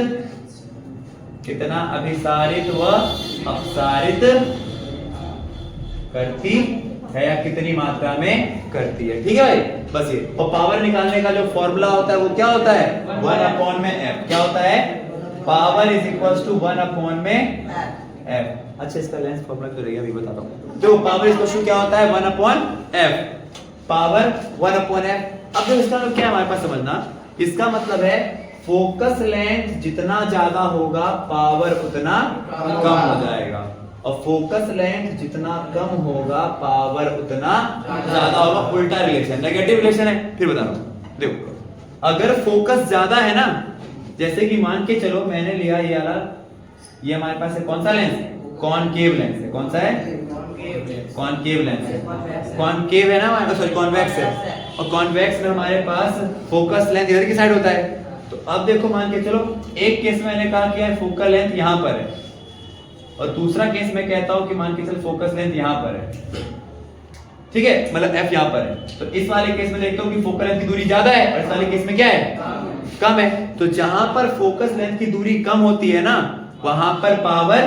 व अपसारित करती है या कितनी मात्रा में करती है। ठीक है भाई, बस ये। और पावर निकालने का जो फॉर्मूला होता है वो क्या होता है, 1/f। क्या होता है, power is equal to 1/f। अच्छा, इसका लेंस फॉर्मूला तो रहेगा, अभी बताता हूं। तो पावर इज इक्वल टू क्या होता है, 1/f, पावर 1/f। अब जब इसका मतलब क्या है हमारे पास समझना, इसका मतलब है फोकस लेंथ जितना ज्यादा होगा पावर उतना कम हो जाएगा, और फोकस लेंथ जितना कम होगा पावर उतना ज्यादा होगा। उल्टा रिलेशन, नेगेटिव रिलेशन है। फिर बता रहा हूं, देखो अगर फोकस ज्यादा है ना, जैसे कि मान के चलो मैंने लिया ये वाला, ये हमारे पास है कौन सा लेंस, कॉनकेव लेंस है। कौन सा है, कॉनकेव लेंस है। कॉनकेव है ना, सॉरी कॉन्वेक्स है, और कॉन्वेक्स में हमारे पास फोकस लेंथ इधर की साइड होता है। तो अब देखो मान के चलो, एक केस मैंने कहा कि यार फोकल लेंथ यहां पर है, और दूसरा केस मैं कहता हूं कि मान के चल फोकस लेंथ यहां पर है। ठीक है, मतलब f यहां पर है। तो इस वाले केस में देखता हूं कि फोकल लेंथ की दूरी ज्यादा है, और इस वाले केस में क्या है, कम है। तो जहां पर फोकस लेंथ की दूरी कम होती है ना, वहां पर पावर,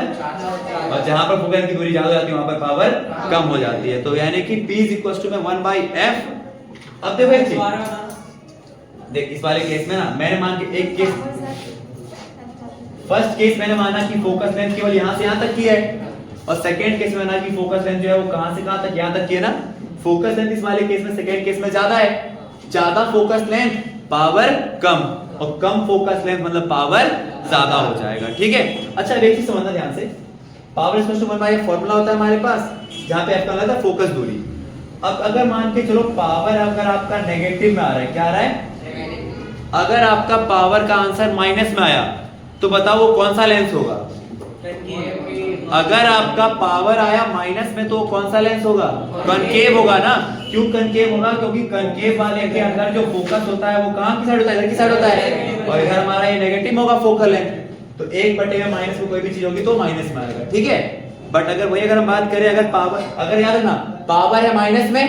और जहां पर फोकस लेंथ की दूरी ज्यादा हो जाती है वहां पर पावर कम हो जाती है। तो यानी कि P = 1/f। अब देखो एक चीज, देख इस वाले केस में ना मैंने मान के एक केस, फर्स्ट केस मैंने माना कि फोकस लेंथ केवल यहां से यहां तक की है, और सेकंड केस में माना कि फोकस लेंथ जो है वो कहां से कहां तक, यहां तक की है ना। फोकस लेंथ इस वाले केस में सेकंड केस में ज्यादा है, ज्यादा फोकस लेंथ पावर कम, और कम फोकस लेंथ मतलब पावर ज्यादा हो जाएगा। ठीक है, अच्छा एक चीज समझना ध्यान से, power is equal to 1/f formula होता है हमारे पास, जहां पे f का मतलब है फोकस दूरी। अब अगर मान के चलो पावर अगर आपका नेगेटिव में आ रहा है, क्या आ रहा है, अगर आपका पावर का आंसर माइनस में आया तो बताओ वो कौन सा लेंस होगा। अगर आपका पावर आया माइनस में तो कौन सा लेंस होगा, कनकेव होगा ना। क्यों कनकेव होगा, क्योंकि कनकेव वाले के अंदर जो फोकस होता है वो कहां की साइड होता है, इधर की साइड होता है, और इधर हमारा ये नेगेटिव होगा फोकल लेंथ, तो 1/में माइनस में कोई भी चीज होगी तो माइनस में आएगा। ठीक है, बट अगर वही अगर हम बात करें, अगर पावर, अगर याद रखना पावर है माइनस में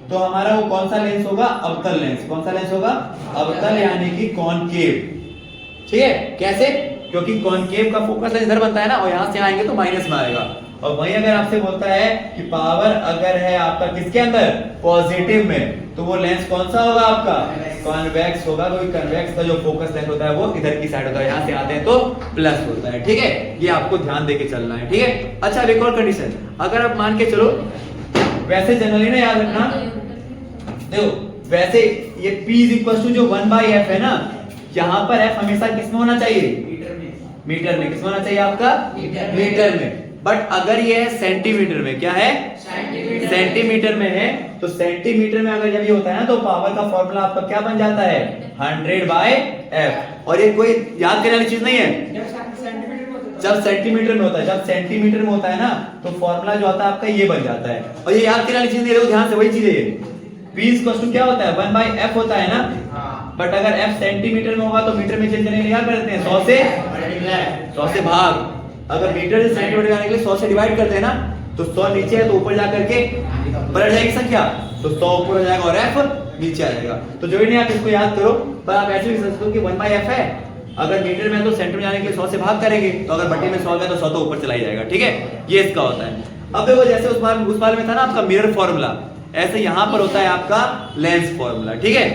तो हमारा वो कौन सा लेंस होगा, अवतल लेंस। कौन सा लेंस होगा, अवतल, यानी कि कॉनकेव। ठीक है, कैसे, क्योंकि कॉनकेव का फोकस लेंस इधर बनता है ना, और यहां से आएंगे तो माइनस में आएगा। और वही अगर आपसे बोलता है कि पावर अगर है आपका किसके अंदर, पॉजिटिव में, तो वो लेंस कौन सा होगा आपका, कॉन्वेक्स होगा, क्योंकि कन्वेक्स का जो फोकस लेंस होता है वो इधर की साइड होता है, यहां से आते हैं तो प्लस होता है। ठीक है, ये आपको ध्यान देके चलना है। ठीक है, अच्छा एक और कंडीशन, अगर आप मान के चलो, वैसे जनरली ना याद रखना, देखो वैसे ये P = जो 1/f है ना, यहां पर f हमेशा किस में होना चाहिए, मीटर में। किस में होना चाहिए आपका, मीटर में। बट अगर ये है सेंटीमीटर में, क्या है सेंटीमीटर में है, तो सेंटीमीटर में अगर जब ये होता है ना तो पावर का फॉर्मूला आपका क्या बन जाता है 100/f। और ये कोई याद करने वाली चीज नहीं है, जब सेंटीमीटर में होता है, जब सेंटीमीटर में होता है ना तो फॉर्मूला जो आता है आपका ये बन जाता है। और ये याद करने वाली चीज नहीं है, ध्यान से वही चीज है। P क्या होता है 1/f होता है ना, बट अगर f सेंटीमीटर में होगा तो मीटर में चेंज करने के लिए क्या करते हैं 100 से भाग। अगर मीटर से सेंटीमीटर जाने के लिए 100 से डिवाइड करते हैं ना, तो 100 नीचे है तो ऊपर जा करके पलट जाएगी संख्या, तो 100 ऊपर हो जाएगा और f नीचे आ जाएगा। तो जो भी नहीं आप इसको याद करो, पर आप ऐसे भी समझ सकते हो कि 1/f है, अगर मीटर में है तो सेंटीमीटर जाने के लिए 100 से भाग करेंगे, तो अगर बटे में 100 है तो 100 तो ऊपर चला ही जाएगा। ठीक है, ये इसका होता है। अब देखो जैसे उस बार में था ना आपका मिरर फॉर्मूला, ऐसे यहाँ पर होता है आपका लेंस फॉर्मूला। ठीक है,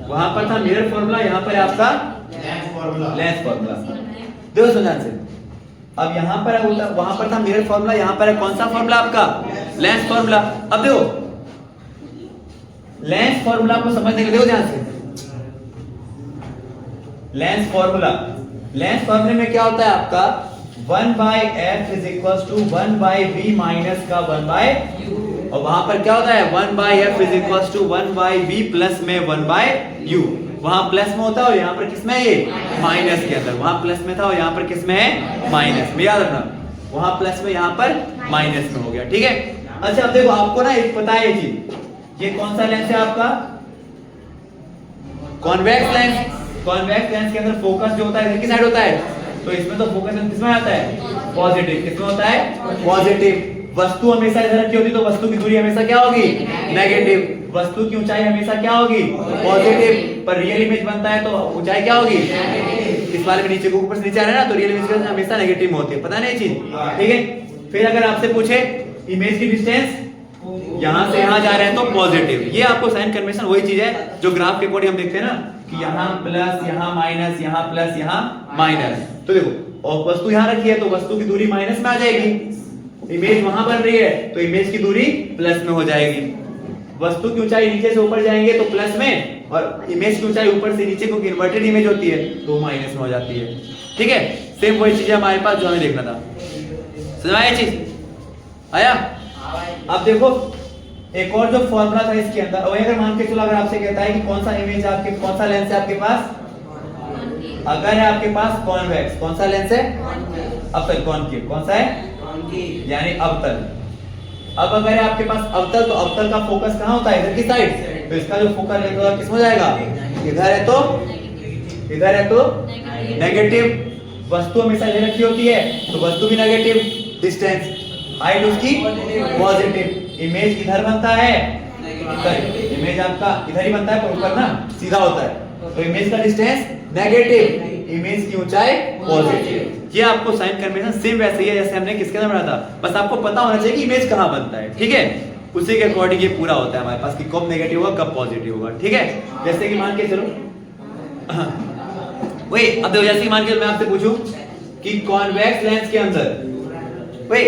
वहां पर था मिरर फॉर्मूला, यहाँ पर है आपका लेंस फॉर्मूला। देखो सुना से, अब यहाँ पर होता, वहां पर था मिरर फॉर्मूला, यहाँ पर है कौन सा फॉर्मूला आपका लेंस फॉर्मूला। अब देखो लेंस फॉर्मूला को समझने के लिए देखो ध्यान से, लेंस फॉर्मूला, लेंस फॉर्मूले में क्या होता है आपका 1/f is equal to 1/v minus का 1/u, और वहां पर क्या होता है 1/f is equal to 1/v plus में 1/u। वहां प्लस में होता है और यहाँ पर किस में है ये माइनस के अंदर, वहां प्लस में था और यहाँ पर किस में है माइनस में, याद रखना वहां प्लस में यहाँ पर माइनस में हो गया। ठीक है, अच्छा अब देखो आपको ना एक पता है ये चीज, ये कौन सा लेंस है आपका कॉन्वेक्स लेंस। कॉन्वेक्स लेंस के अंदर फोकस जो होता है इधर की साइड होता है, तो इसमें तो फोकस किसमें आता है पॉजिटिव, किसमें होता है पॉजिटिव। वस्तु हमेशा इधर रखी होती तो वस्तु की दूरी हमेशा क्या होगी नेगेटिव, वस्तु की ऊंचाई हमेशा क्या होगी पॉजिटिव, पर रियल इमेज बनता है तो ऊंचाई क्या होगी इस वाले में नीचे को ऊपर से नीचे आ रहा है ना, तो रियल इमेज हमेशा नेगेटिव में होती है, पता नहीं चीज। ठीक है, फिर अगर आपसे पूछे इमेज की डिस्टेंस यहां से यहां जा रहे हैं तो पॉजिटिव, ये आपको साइन कन्वेंशन वही चीज है जो ग्राफ के अकॉर्डिंग हम देखते हैं ना कि यहाँ प्लस यहाँ माइनस यहाँ प्लस यहाँ माइनस। तो देखो और वस्तु यहाँ रखी है तो वस्तु की दूरी माइनस में आ जाएगी, इमेज वहां बन रही है तो इमेज की दूरी प्लस में हो जाएगी। वस्तु की ऊंचाई नीचे से ऊपर जाएंगे तो प्लस में, और इमेज की ऊंचाई ऊपर से नीचे क्योंकि इन्वर्टेड इमेज होती है तो माइनस में हो जाती है। ठीक है, सेम वही चीज है हमारे पास जो हमें देखना था। समझ आया चीज आया? अब देखो एक और जो फॉर्मूला था इसके अंदर, वही अगर मान के चलो अगर आपसे कहता है कि कौन सा इमेज आपके कौन सा लेंस है आपके पास, अगर है आपके पास कॉन्वेक्स, कौन सा लेंस है अवतल, कॉनकेव कौन सा है यानी अवतल। अब अगर है आपके पास अवतल तो अवतल का फोकस कहाँ होता है इधर की साइड, तो इसका जो फोकस है किस हो जाएगा इधर है तो नेगेटिव, वस्तु हमेशा इधर रखी होती है तो वस्तु भी नेगेटिव, डिस्टेंस हाइट उसकी पॉजिटिव, इमेज इधर बनता है इमेज आपका इधर ही बनता है पर ऊपर ना सीधा होता है, तो इमेज का डिस्टेंस नेगेटिव, इमेज की ऊंचाई पॉजिटिव। ये आपको साइन कन्वेंशन सेम वैसे ही है जैसे हमने किसके अंदर बनाया था, बस आपको पता होना चाहिए कि इमेज कहां बनता है। ठीक है, उसी के अकॉर्डिंग ये पूरा होता है हमारे पास कि कब नेगेटिव होगा कब पॉजिटिव होगा। ठीक है, जैसे कि मान के चलो वही, अब देखो जैसे कि मान के मैं आपसे पूछूं कि कॉन्वेक्स लेंस के अंदर, वही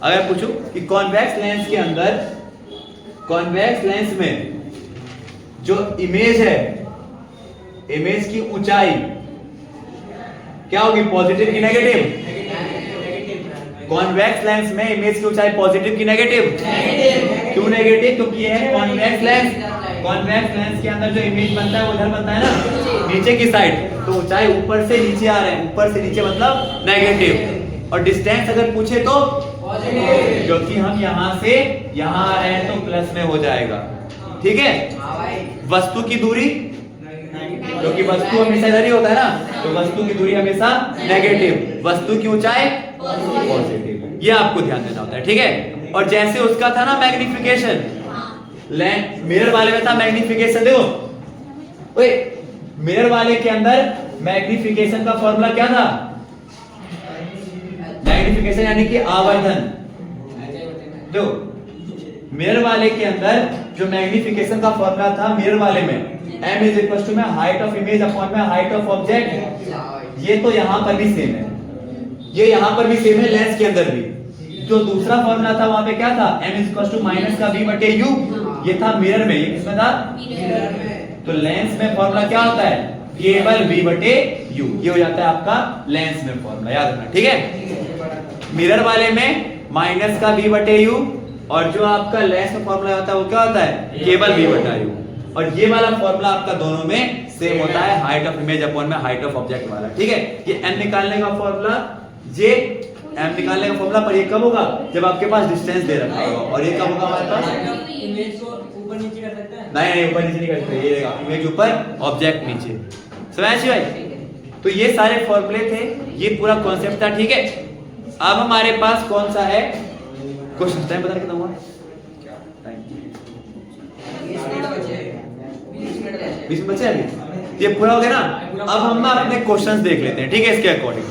अगर पूछूं कि कॉन्वेक्स लेंस के अंदर, कॉन्वेक्स लेंस में जो इमेज है, इमेज की ऊंचाई क्या होगी पॉजिटिव की नेगेटिव? कॉन्वेक्स लेंस में इमेज की ऊंचाई पॉजिटिव की नेगेटिव? क्यों नेगेटिव? क्योंकि ये है कॉन्वेक्स लेंस। कॉन्वेक्स लेंस के अंदर जो इमेज बनता है वो इधर बनता है ना नीचे की साइड, तो ऊंचाई ऊपर से नीचे आ रहे हैं, ऊपर से नीचे मतलब नेगेटिव, और डिस्टेंस अगर पूछे तो क्योंकि हम यहां से यहां आ रहे हैं तो प्लस में हो जाएगा। ठीक है, वस्तु की दूरी क्योंकि वस्तु हमेशा इधर ही होता है ना, तो वस्तु की दूरी हमेशा नेगेटिव, वस्तु की ऊंचाई पॉजिटिव, ये आपको ध्यान देना होता है। ठीक है, और जैसे उसका था ना मैग्निफिकेशन, मिरर वाले में था मैग्निफिकेशन, देखो ओए मिरर वाले के अंदर मैग्निफिकेशन का फॉर्मूला क्या था, मैग्निफिकेशन यानी कि आवर्धन। जो मिरर वाले के अंदर जो मैग्निफिकेशन का फॉर्मूला था मिरर वाले में m इज इक्वल टू में हाइट ऑफ इमेज अपॉन में हाइट ऑफ ऑब्जेक्ट, ये तो यहां पर भी सेम है, ये यहां पर भी सेम है लेंस के अंदर भी। जो दूसरा फॉर्मूला था वहां पे क्या था m is equal to minus का v बटे u, ये था मिरर में, ये किसमें था मिरर में। तो लेंस में फॉर्मूला क्या होता है केवल v बटे u, ये हो जाता है आपका लेंस में फॉर्मूला, याद रखना। ठीक है, मिरर वाले में माइनस का v बटे u, और जो आपका लेंस का फॉर्मूला होता है वो क्या होता है, केवल v बटा u। और ये वाला फॉर्मूला आपका दोनों में सेम होता है, हाइट ऑफ इमेज अपॉन में हाइट ऑफ ऑब्जेक्ट वाला, ठीक है। ये m निकालने का फॉर्मूला, ये m निकालने का फॉर्मूला, पर ये कब होगा जब आपके पास डिस्टेंस दे रखा होगा, और ये कब होगा हमारे पास, इमेज को ऊपर नीचे कर सकते हैं? नहीं ऊपर नीचे नहीं कर सकते, ये रहेगा इमेज ऊपर ऑब्जेक्ट नीचे। समझ भाई, तो ये सारे फॉर्मूले थे, ये पूरा कॉन्सेप्ट था, ठीक है। अब हमारे पास कौन सा है क्वेश्चन, टाइम बता कितना हुआ, 20 मिनट बचे अभी, ये पूरा हो गया ना। अब हम ना अपने क्वेश्चंस देख लेते हैं, ठीक है, इसके अकॉर्डिंग।